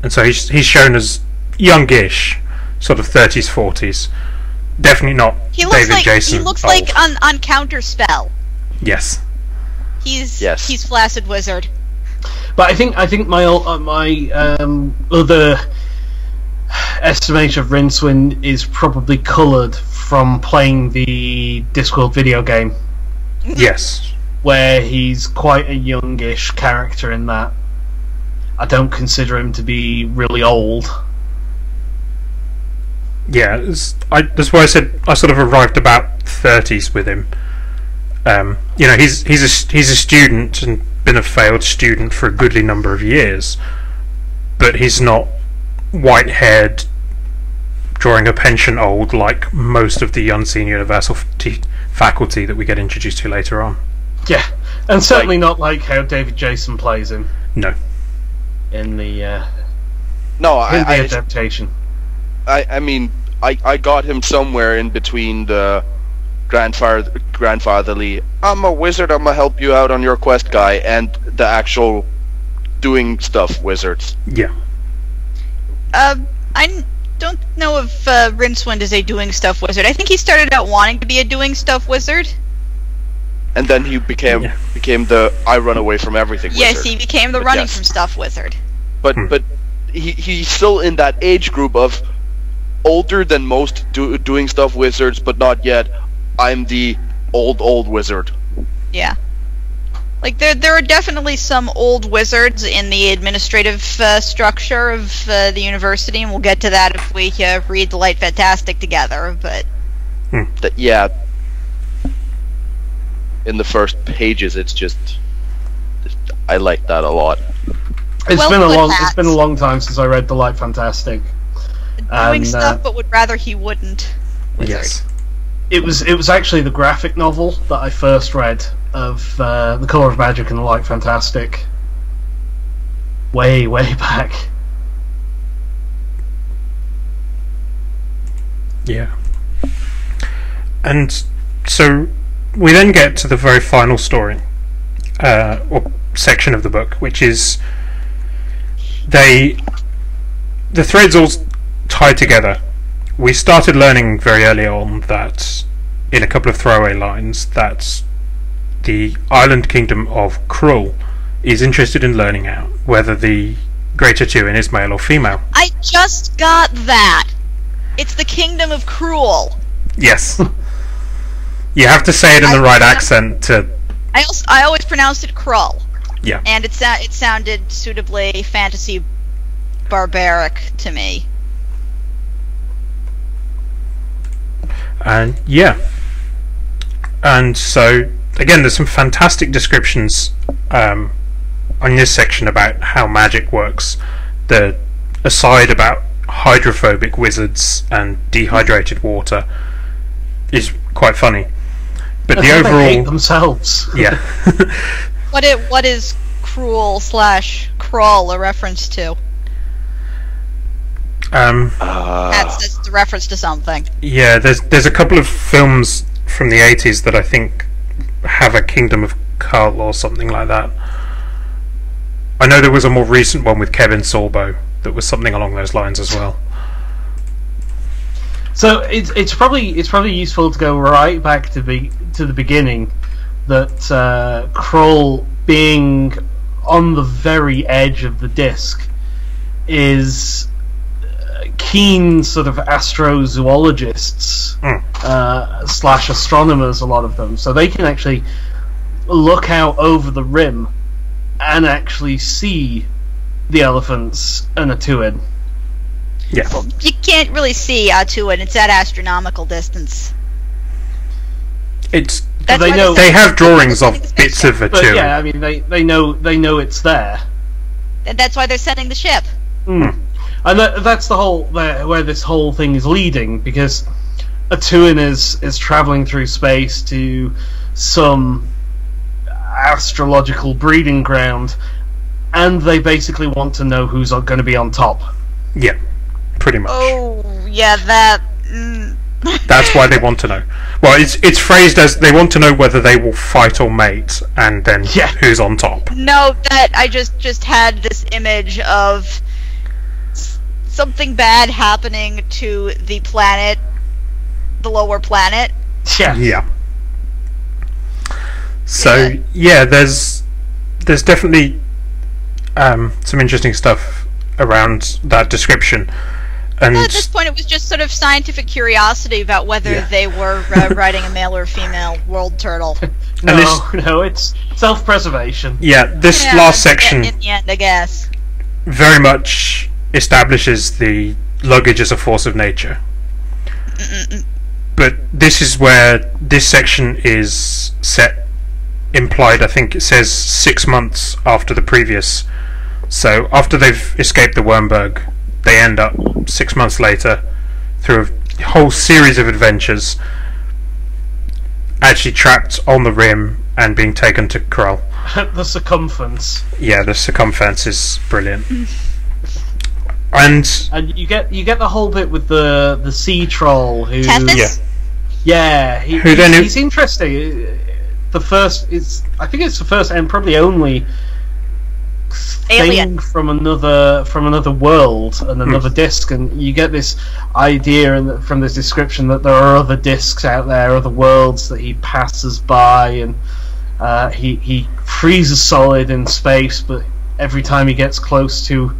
And so he's shown as youngish, sort of 30s, 40s. Definitely not David Jason. He looks old. like on Counterspell. Yes. He's Flaccid Wizard. But I think my other estimation of Rincewind is probably coloured from playing the Discworld video game. Yes. Where he's quite a youngish character in that. I don't consider him to be really old. Yeah, that's why I said I sort of arrived about 30s with him. He's a student and been a failed student for a goodly number of years, but he's not white-haired, drawing a pension old like most of the unseen universal faculty that we get introduced to later on. Yeah, and certainly not like how David Jason plays him. No. In the no, adaptation. I mean, I got him somewhere in between the grandfatherly, I'm a wizard, I'm gonna help you out on your quest guy, and the actual doing stuff wizards. Yeah. I don't know if Rincewind is a doing stuff wizard. I think he started out wanting to be a doing stuff wizard. And then he became the I run away from everything wizard. Yes, he became the running from stuff wizard. But he's still in that age group of older than most doing stuff wizards, but not yet. I'm the old wizard. Yeah. Like, there are definitely some old wizards in the administrative structure of the university, and we'll get to that if we read The Light Fantastic together, but... Yeah. In the first pages, it's just... I like that a lot. It's been a long time since I read The Light Fantastic. Doing stuff, but would rather he wouldn't. Wizard. Yes. It was actually the graphic novel that I first read of The Colour of Magic and The Light Fantastic. Way back. Yeah. And so we then get to the very final story, or section of the book, which is the threads all tie together. We started learning very early on that, in a couple of throwaway lines, that the island kingdom of Krull is interested in learning out whether the Greater Tuin is male or female. I just got that. It's the kingdom of Krull. Yes. You have to say it in the right accent to... I always pronounced it Krull. Yeah. And it sounded suitably fantasy barbaric to me. And yeah, and so again, there's some fantastic descriptions on this section about how magic works. The aside about hydrophobic wizards and dehydrated water is quite funny, but the overall they hate themselves. Yeah. What is cruel/crawl a reference to? That's a reference to something. Yeah, there's a couple of films from the 80s that I think have a Kingdom of Carl or something like that. I know there was a more recent one with Kevin Sorbo that was something along those lines as well. So it's probably useful to go right back to the beginning, that Kroll, being on the very edge of the disc, is keen sort of astrozoologists / astronomers, a lot of them, so they can actually look out over the rim and actually see the elephants and a Tuin. Yeah. Well, you can't really see Tuin. It's at astronomical distance. It's They have drawings of bits of a but Tuin. yeah, I mean they know it's there. And that's why they're sending the ship. And that's the whole where this whole thing is leading, because a Tuin is traveling through space to some astrological breeding ground, and they basically want to know who's going to be on top. Yeah, pretty much. Oh, yeah, that... That's why they want to know. Well, it's phrased as they want to know whether they will fight or mate, and then who's on top. No, that I just had this image of something bad happening to the planet, the lower planet. Yeah. So there's definitely some interesting stuff around that description. And at this point, it was just sort of scientific curiosity about whether they were writing a male or female world turtle. No, it's self-preservation. Yeah, this last section, in the end, I guess, very much establishes the luggage as a force of nature. But this is where this section is set, implied. I think it says 6 months after the previous. So after they've escaped the Wormberg, they end up 6 months later, through a whole series of adventures, actually trapped on the rim and being taken to Krull. The circumference. Yeah, the circumference is brilliant. And you get the whole bit with the sea troll who Tethys? he's interesting. I think it's the first and probably only Alien thing from another world and another disc, and you get this idea from this description that there are other discs out there, other worlds that he passes by, and he freezes solid in space, but every time he gets close to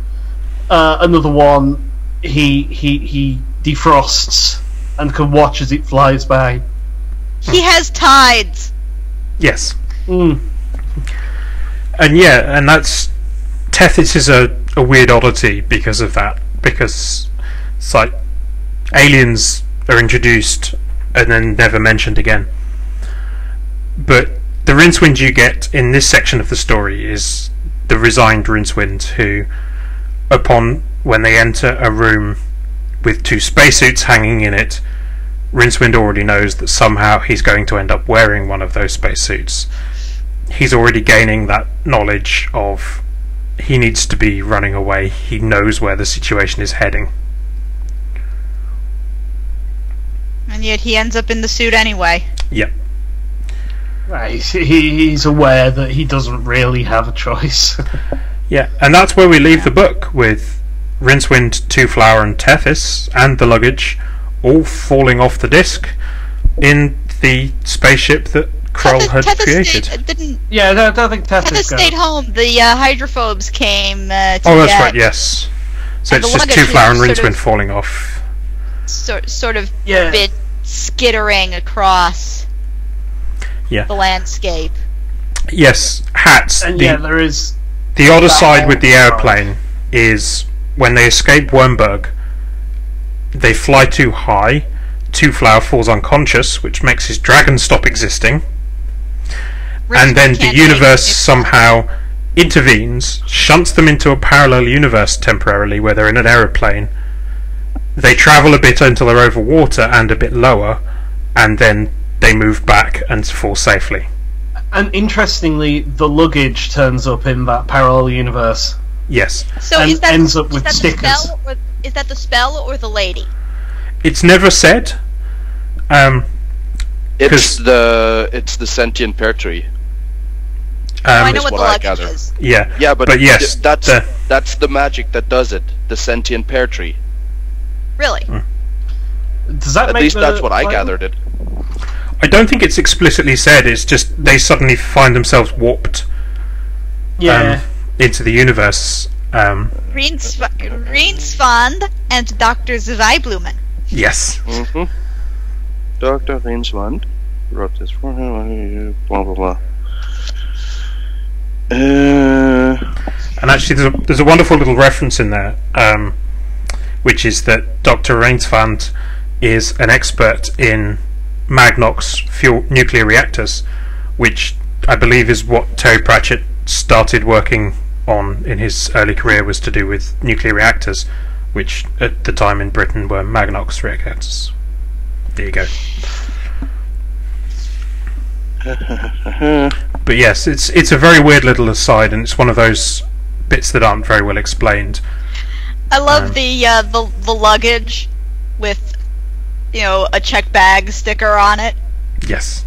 another one, he defrosts and can watch as it flies by. He has tides. yes, Mm. and that's Tethys is a weird oddity because of that. Because it's like aliens are introduced and then never mentioned again. But the Rincewind you get in this section of the story is the resigned Rincewind who, when they enter a room with two spacesuits hanging in it, Rincewind already knows that somehow he's going to end up wearing one of those spacesuits. He's already gaining that knowledge of he needs to be running away. He knows where the situation is heading. And yet he ends up in the suit anyway. Yep. Right, he's aware that he doesn't really have a choice. Yeah, and that's where we leave the book, with Rincewind, Two-Flower and Tethys and the luggage all falling off the disc in the spaceship that Kroll had created. Yeah, I don't think Tethys stayed home. The hydrophobes came to Oh, that's get, right, yes. So and it's the just luggage Two-Flower and was sort Rincewind of- falling off. sort of Yeah. bit skittering across Yeah. the landscape. Yes, hats. And there is The other that side with the side. airplane is when they escape Wormberg, they fly too high. Two-Flower falls unconscious, which makes his dragon stop existing. And then the Can't universe take it. somehow intervenes, shunts them into a parallel universe temporarily where they're in an aeroplane. They travel a bit until they're over water and a bit lower, and then they move back and fall safely. And interestingly, the luggage turns up in that parallel universe. Yes. So and is that, ends up with the stickers. spell, or is that the spell or the lady? It's never said. It's the sentient pear tree. I know is what the what I luggage gather. is. Yeah. Yeah, but yes, that's the magic that does it. The sentient pear tree. Really? Does that At make least the that's what I title? gathered it. I don't think it's explicitly said. It's just they suddenly find themselves warped Yeah. into the universe. Riensvand and Dr. Zweiblumen. Yes. Mm-hmm. Dr. Rienswand wrote this for him. Blah blah blah. And actually, there's a wonderful little reference in there, which is that Dr. Rainsfand is an expert in Magnox nuclear reactors, which I believe is what Terry Pratchett started working on in his early career, was to do with nuclear reactors, which at the time in Britain were Magnox reactors. There you go. But yes, it's a very weird little aside, and it's one of those bits that aren't very well explained. I love the luggage with a check bag sticker on it. Yes.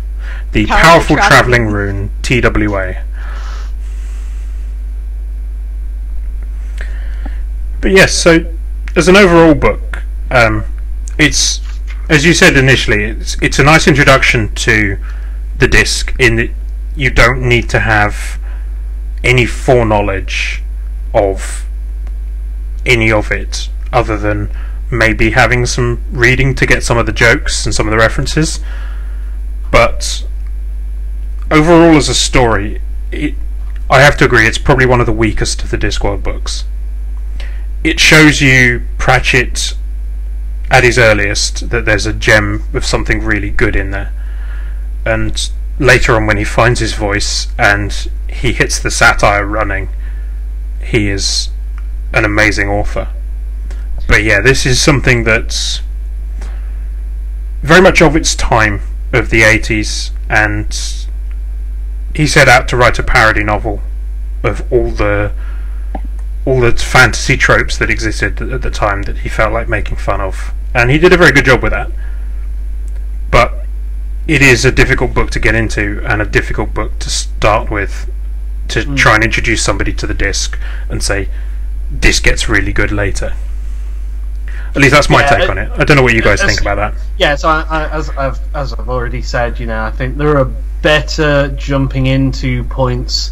The Powerful Powerful Travelling Rune, TWA. But yes, so as an overall book, it's, as you said initially, it's a nice introduction to the disc, in that you don't need to have any foreknowledge of any of it, other than maybe having some reading to get some of the jokes and some of the references. But overall, as a story, I have to agree, it's probably one of the weakest of the Discworld books. It shows you Pratchett at his earliest, that there's a gem of something really good in there, and later on when he finds his voice and he hits the satire running, he is an amazing author. But yeah, this is something that's very much of its time, of the 80s, and he set out to write a parody novel of all the all the fantasy tropes that existed at the time that he felt like making fun of, and he did a very good job with that. But it is a difficult book to get into, and a difficult book to start with, to try and introduce somebody to the disc and say, this gets really good later. At least that's my take on it. I don't know what you guys think about that. Yeah, so as I've already said, you know, I think there are better jumping into points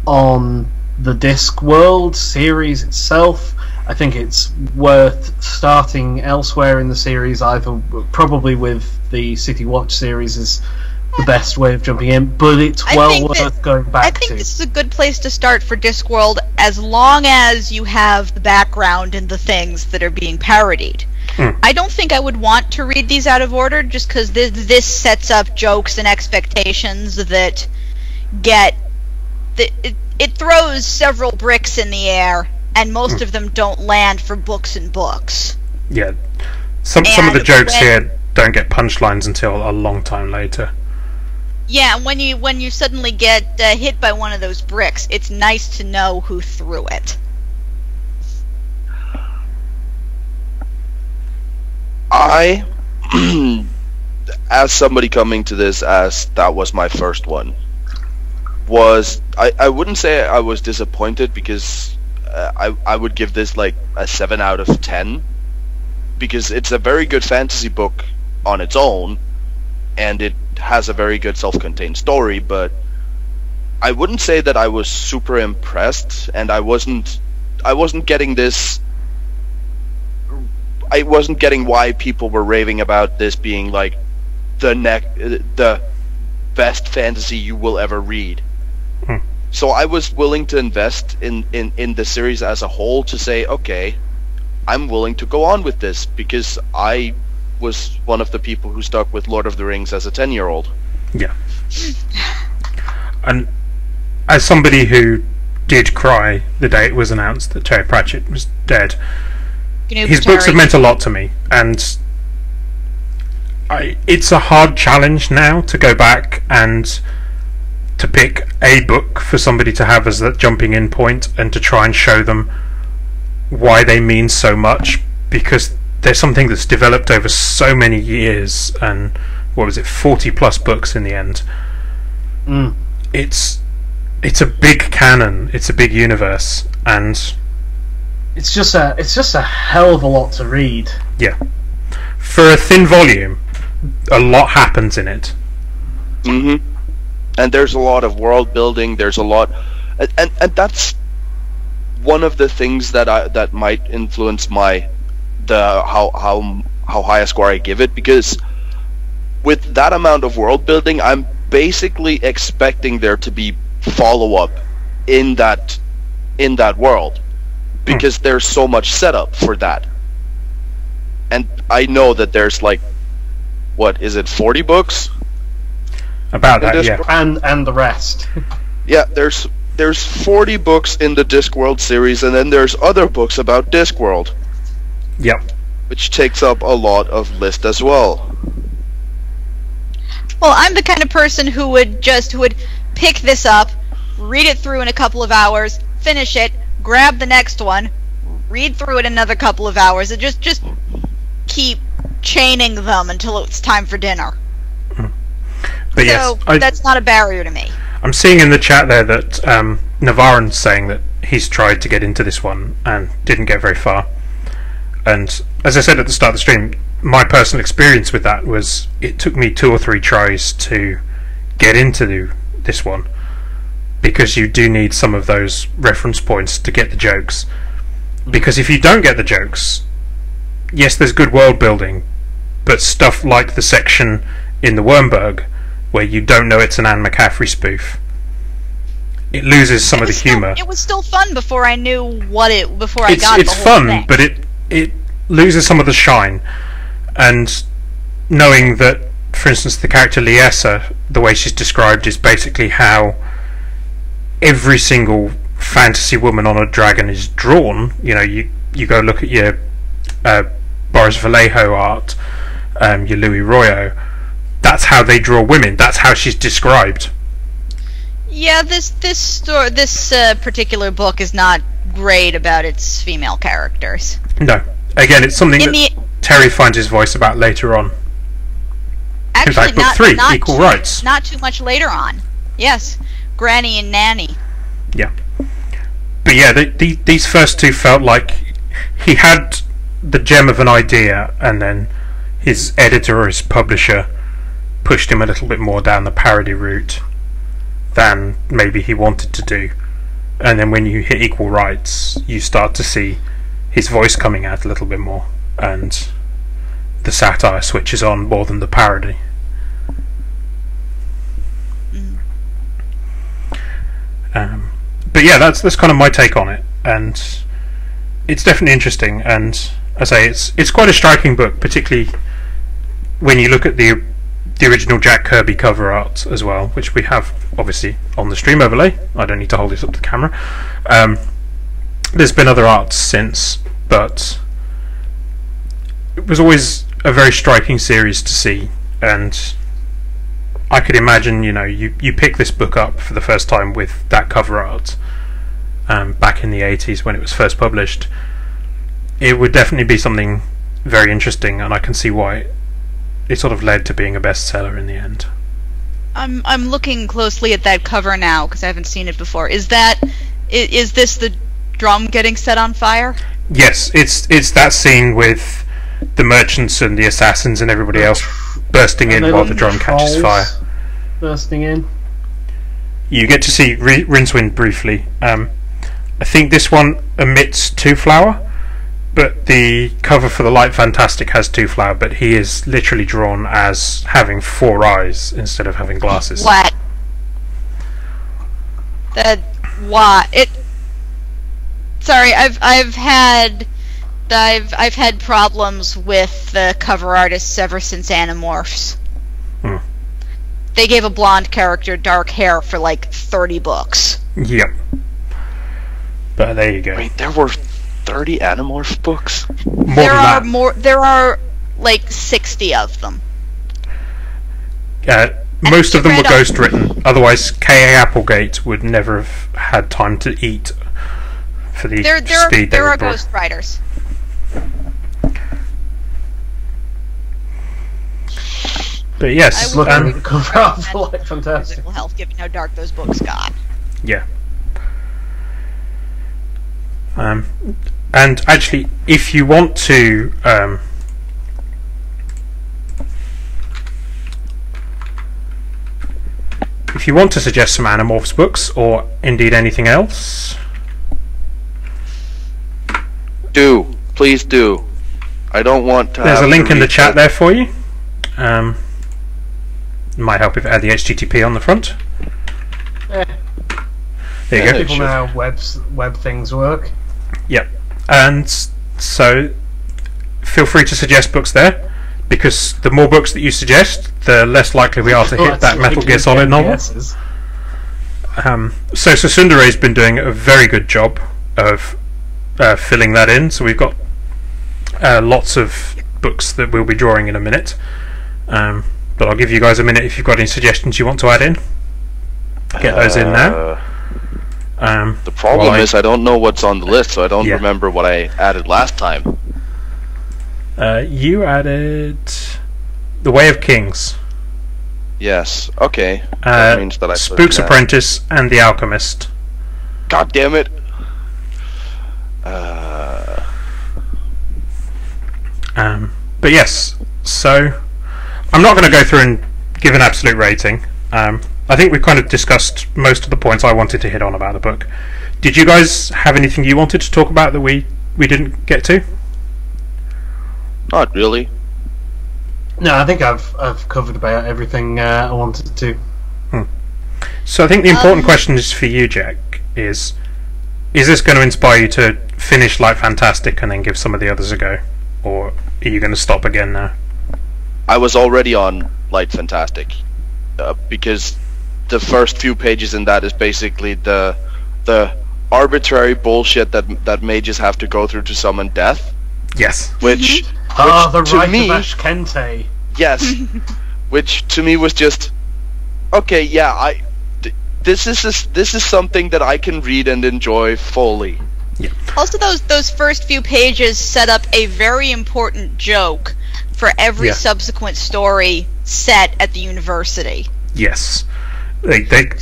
on the Discworld series itself. I think it's worth starting elsewhere in the series, either probably with the City Watch series is the best way of jumping in, but it's well worth going back to. I think this is a good place to start for Discworld, as long as you have the background and the things that are being parodied. I don't think I would want to read these out of order, just because this sets up jokes and expectations that get... It throws several bricks in the air, and most of them don't land for books and books. Yeah. Some of the jokes here don't get punchlines until a long time later. Yeah, when you suddenly get hit by one of those bricks, it's nice to know who threw it. I, as somebody coming to this as that was my first one, I wouldn't say I was disappointed, because I would give this like a 7 out of 10, because it's a very good fantasy book on its own, and it has a very good self-contained story, but I wouldn't say that I was super impressed, and I wasn't getting this. I wasn't getting why people were raving about this being like the best fantasy you will ever read. So I was willing to invest in the series as a whole to say, okay, I'm willing to go on with this, because I was one of the people who stuck with Lord of the Rings as a 10-year-old. Yeah. And as somebody who did cry the day it was announced that Terry Pratchett was dead, his books have meant a lot to me, and it's a hard challenge now to go back and to pick a book for somebody to have as that jumping in point, and to try and show them why they mean so much, because there's something that's developed over so many years, and what was it, 40 plus books in the end. It's a big canon, it's a big universe, and it's just a hell of a lot to read. Yeah, for a thin volume, a lot happens in it. And there's a lot of world building. There's a lot, and that's one of the things that might influence how high a score I give it, because with that amount of world building, I'm basically expecting there to be follow-up in that world, because there's so much setup for that. And I know that there's like, what is it, 40 books? About that, yeah. And the rest. Yeah, there's 40 books in the Discworld series, and then there's other books about Discworld. Yep. Which takes up a lot of list as well. Well, I'm the kind of person who would pick this up, read it through in a couple of hours, finish it, grab the next one, read through it another couple of hours, and just keep chaining them until it's time for dinner. But so yes, that's not a barrier to me. I'm seeing in the chat there that Navaran's saying that he's tried to get into this one and didn't get very far. And as I said at the start of the stream, my personal experience with that was it took me 2 or 3 tries to get into this one, because you do need some of those reference points to get the jokes. Because if you don't get the jokes, yes, there's good world building, but stuff like the section in the Wormberg where you don't know it's an Anne McCaffrey spoof, it loses some of the humour. It was still fun before I knew what it. Before I got the whole It's fun, thing. but it loses some of the shine. And knowing that, for instance, the character Liesa, the way she's described, is basically how every single fantasy woman on a dragon is drawn. You know, you go look at your Boris Vallejo art, your Louis Royo. That's how they draw women. That's how she's described. Yeah, this particular book is not great about its female characters. No. Again, it's something In that Terry finds his voice about later on. Actually, In fact, book 3, Equal Rights. Not too much later on. Yes, Granny and Nanny. Yeah. But yeah, these first two felt like he had the gem of an idea, and then his editor or his publisher pushed him a little bit more down the parody route than maybe he wanted to do. And then when you hit Equal Rights, you start to see his voice coming out a little bit more, and the satire switches on more than the parody. But yeah, that's kind of my take on it, and it's definitely interesting. And as I say, it's quite a striking book, particularly when you look at the original Jack Kirby cover art as well, which we have obviously on the stream overlay. I don't need to hold this up to the camera. There's been other arts since, but it was always a very striking series to see, and I could imagine, you pick this book up for the first time with that cover art back in the 80s when it was first published. It would definitely be something very interesting, and I can see why it sort of led to being a bestseller in the end. I'm looking closely at that cover now because I haven't seen it before. Is this the drum getting set on fire? Yes, it's that scene with the merchants and the assassins and everybody else bursting in while the drum catches fire. Bursting in. You get to see Rincewind briefly. I think this one omits Two Flower, but the cover for the Light Fantastic has Two Flower, but he is literally drawn as having 4 eyes instead of having glasses. What? Sorry, I've had problems with the cover artists ever since Animorphs. They gave a blonde character dark hair for like 30 books. Yep. But there you go. Wait, there were 30 Animorphs books? There are like 60 of them. Most of them were ghost written. Otherwise, K.A. Applegate would never have had time to eat for the speed there are ghost writers. But yes, look at the cover art for Light Fantastic. Physical health, given how dark those books got. Yeah. And actually, if you want to, suggest some Animorphs books or indeed anything else, please do. I don't want to. There's a link in the chat there for you. Might help if it had the HTTP on the front. Yeah. There you go. People know how web things work. Yep. And so feel free to suggest books there, because the more books that you suggest, the less likely we are to hit that Metal Gear Solid novel. So Susundere's been doing a very good job of filling that in. So we've got lots of books that we'll be drawing in a minute. But I'll give you guys a minute if you've got any suggestions you want to add in. Get those in now. The problem is I don't know what's on the list, so I don't remember what I added last time. You added The Way of Kings. Yes, okay. That means that I Spook's Apprentice and The Alchemist. God damn it. But yes, so I'm not going to go through and give an absolute rating. I think we've kind of discussed most of the points I wanted to hit on about the book. Did you guys have anything you wanted to talk about that we didn't get to? Not really. No, I think I've covered about everything I wanted to. So I think the important question is for you, Jack, is this going to inspire you to finish Light Fantastic and then give some of the others a go? Or are you going to stop again now? I was already on Light Fantastic, because the first few pages in that is basically the arbitrary bullshit that mages have to go through to summon death. Yes. Which the to right me, of Ash Kente. Yes. Which to me was just okay. Yeah, this is something that I can read and enjoy fully. Yeah. Also, those first few pages set up a very important joke for every subsequent story set at the university. Yes.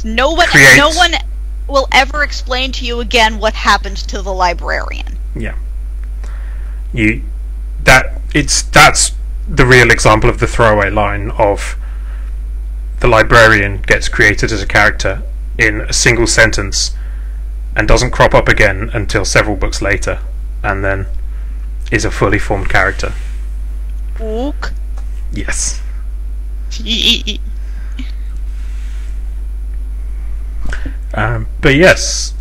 No one will ever explain to you again what happened to the librarian. Yeah. That's the real example of the throwaway line of the librarian gets created as a character in a single sentence and doesn't crop up again until several books later, and then is a fully formed character. Ook. Yes. But yes.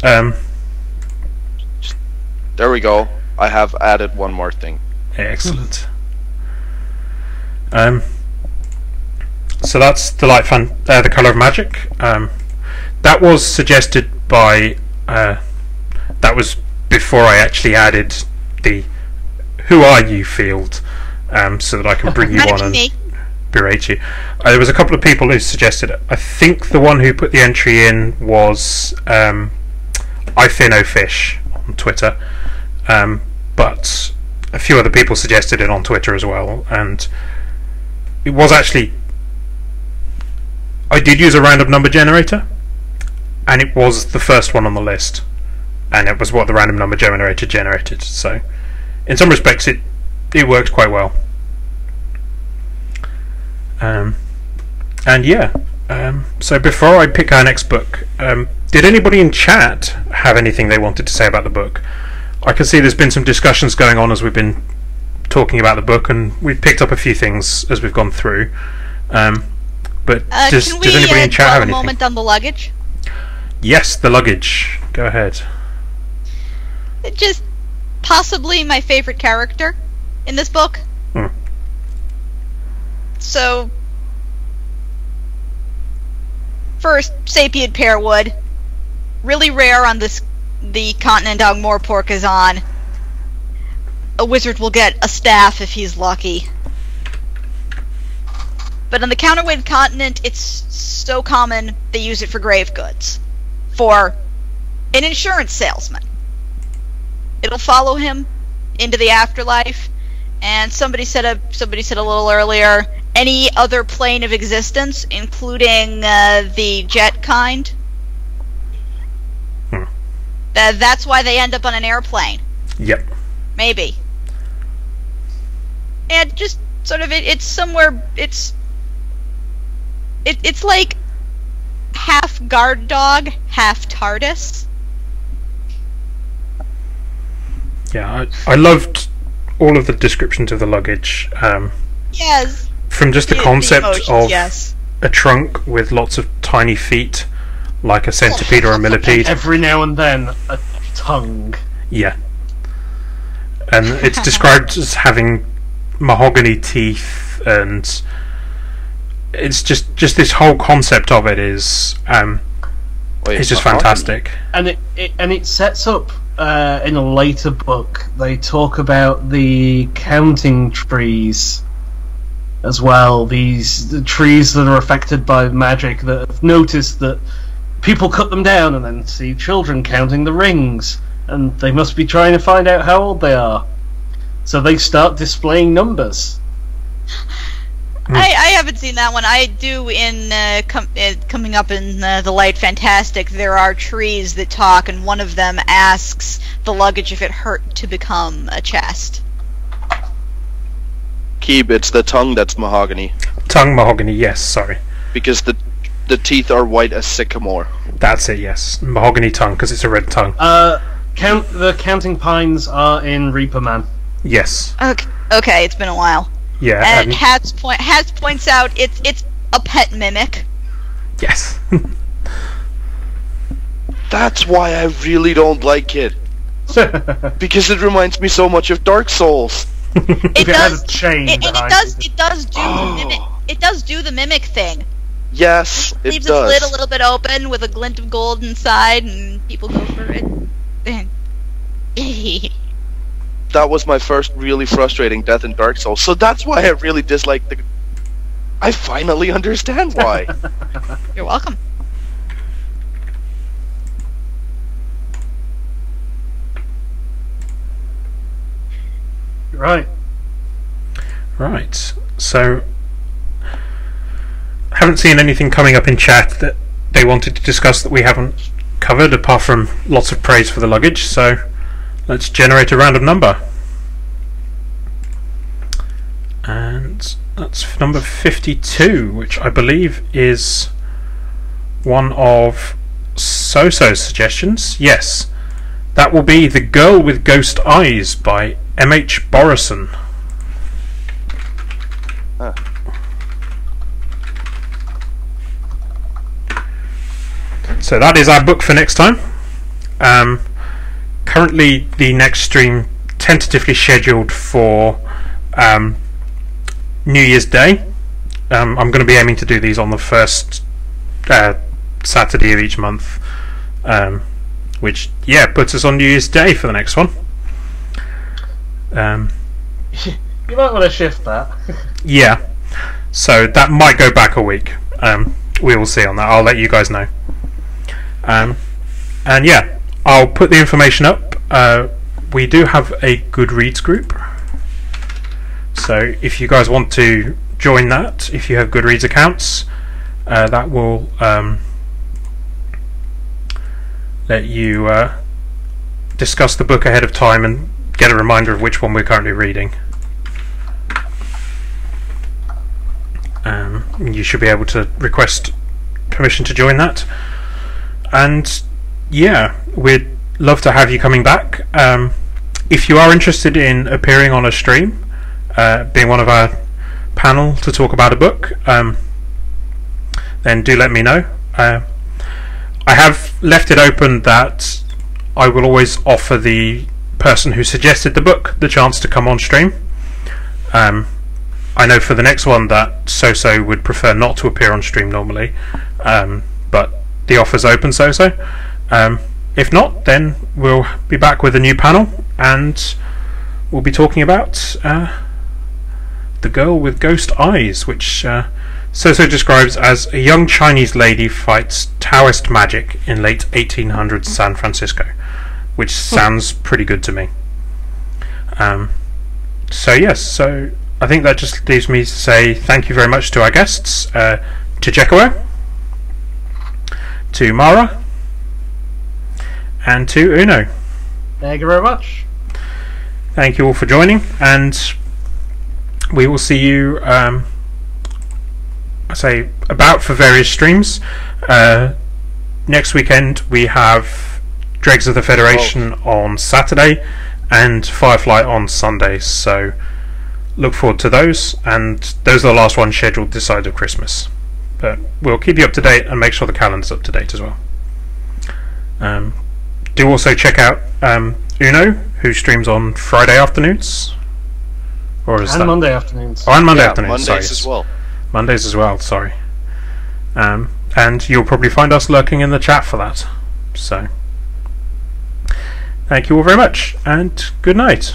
There we go. I have added one more thing. Excellent. So that's the Color of Magic. That was suggested by. That was before I actually added the "Who are you?" field, so that I can bring you on and berate you. There was a couple of people who suggested it. I think the one who put the entry in was I Fear No Fish on Twitter, but a few other people suggested it on Twitter as well, and it was actually. I did use a random number generator, and it was the first one on the list, and it was what the random number generator generated. So, in some respects, it worked quite well. And yeah, so before I pick our next book, did anybody in chat have anything they wanted to say about the book? I can see there's been some discussions going on as we've been talking about the book, and we've picked up a few things as we've gone through. But does anybody in chat have anything? A moment on the luggage? Yes, the luggage. Go ahead. Just possibly my favorite character in this book. So, first, sapient pearwood. Really rare on the continent Angmorpork is on. A wizard will get a staff if he's lucky. But on the counterweight continent, it's so common they use it for grave goods. For an insurance salesman. It'll follow him into the afterlife, and somebody said a little earlier, any other plane of existence, including the jet kind. That's why they end up on an airplane. Yep. Maybe. And just sort of it's somewhere it's like half guard dog, half TARDIS. Yeah, I loved all of the descriptions of the luggage. Yes. From just the concept of yes. a trunk with lots of tiny feet, like a centipede or a millipede. Every now and then, a tongue. Yeah. And it's described as having mahogany teeth, and it's just this whole concept of it is it's just fantastic. And it sets up in a later book. They talk about the counting trees as well. The trees that are affected by magic that have noticed that people cut them down and then see children counting the rings, and they must be trying to find out how old they are. So they start displaying numbers. I haven't seen that one. I do in coming up in the Light Fantastic. There are trees that talk, and one of them asks the luggage if it hurt to become a chest. Keab, it's the tongue that's mahogany. Tongue mahogany, yes, sorry. Because the teeth are white as sycamore. That's it, yes. Mahogany tongue, because it's a red tongue. The counting pines are in Reaper Man. Yes. Okay, it's been a while. Yeah. And Hats points out it's a pet mimic. Yes. That's why I really don't like it. Because it reminds me so much of Dark Souls. It does. It does do the mimic thing. Yes, it leaves does. Its lid a little bit open with a glint of gold inside, and people go for it. That was my first really frustrating death in Dark Souls, so that's why I really dislike the... I finally understand why. You're welcome. Right. Right. So, haven't seen anything coming up in chat that they wanted to discuss that we haven't covered, apart from lots of praise for the luggage. So, let's generate a random number. And that's number 52, which I believe is one of So-So's suggestions. Yes, that will be The Girl with Ghost Eyes by M.H. Borison. Huh. So that is our book for next time. Currently the next stream tentatively scheduled for New Year's Day. I'm going to be aiming to do these on the first Saturday of each month, which puts us on New Year's Day for the next one. You might want to shift that. Yeah, so that might go back a week. We will see on that. I'll let you guys know. And yeah, I'll put the information up. We do have a Goodreads group, so if you guys want to join that, if you have Goodreads accounts, that will let you discuss the book ahead of time and get a reminder of which one we're currently reading. You should be able to request permission to join that. And yeah, we'd love to have you coming back. If you are interested in appearing on a stream, being one of our panel to talk about a book, then do let me know. I have left it open that I will always offer the person who suggested the book the chance to come on stream. I know for the next one that So-So would prefer not to appear on stream normally, but the offer's open, So-So. If not, then we'll be back with a new panel, and we'll be talking about The Girl with Ghost Eyes, which So-So describes as a young Chinese lady fights Taoist magic in late 1800s San Francisco, which sounds pretty good to me. So yes, so I think that just leaves me to say thank you very much to our guests, to JeKaWo, to Mara, and to Uno. Thank you very much. Thank you all for joining, and we will see you I say about for various streams. Next weekend we have Dregs of the Federation on Saturday and Firefly on Sunday, so look forward to those, and those are the last ones scheduled this side of Christmas, but we'll keep you up to date and make sure the calendar's up to date as well. Do also check out Uno, who streams on Friday afternoons, or is and that Monday afternoons. Oh, and Monday Yeah, afternoons. Mondays Sorry. as well. Mondays as well. Sorry. And you'll probably find us lurking in the chat for that. So, thank you all very much, and good night.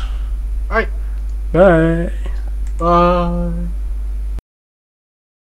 Right. Bye. Bye.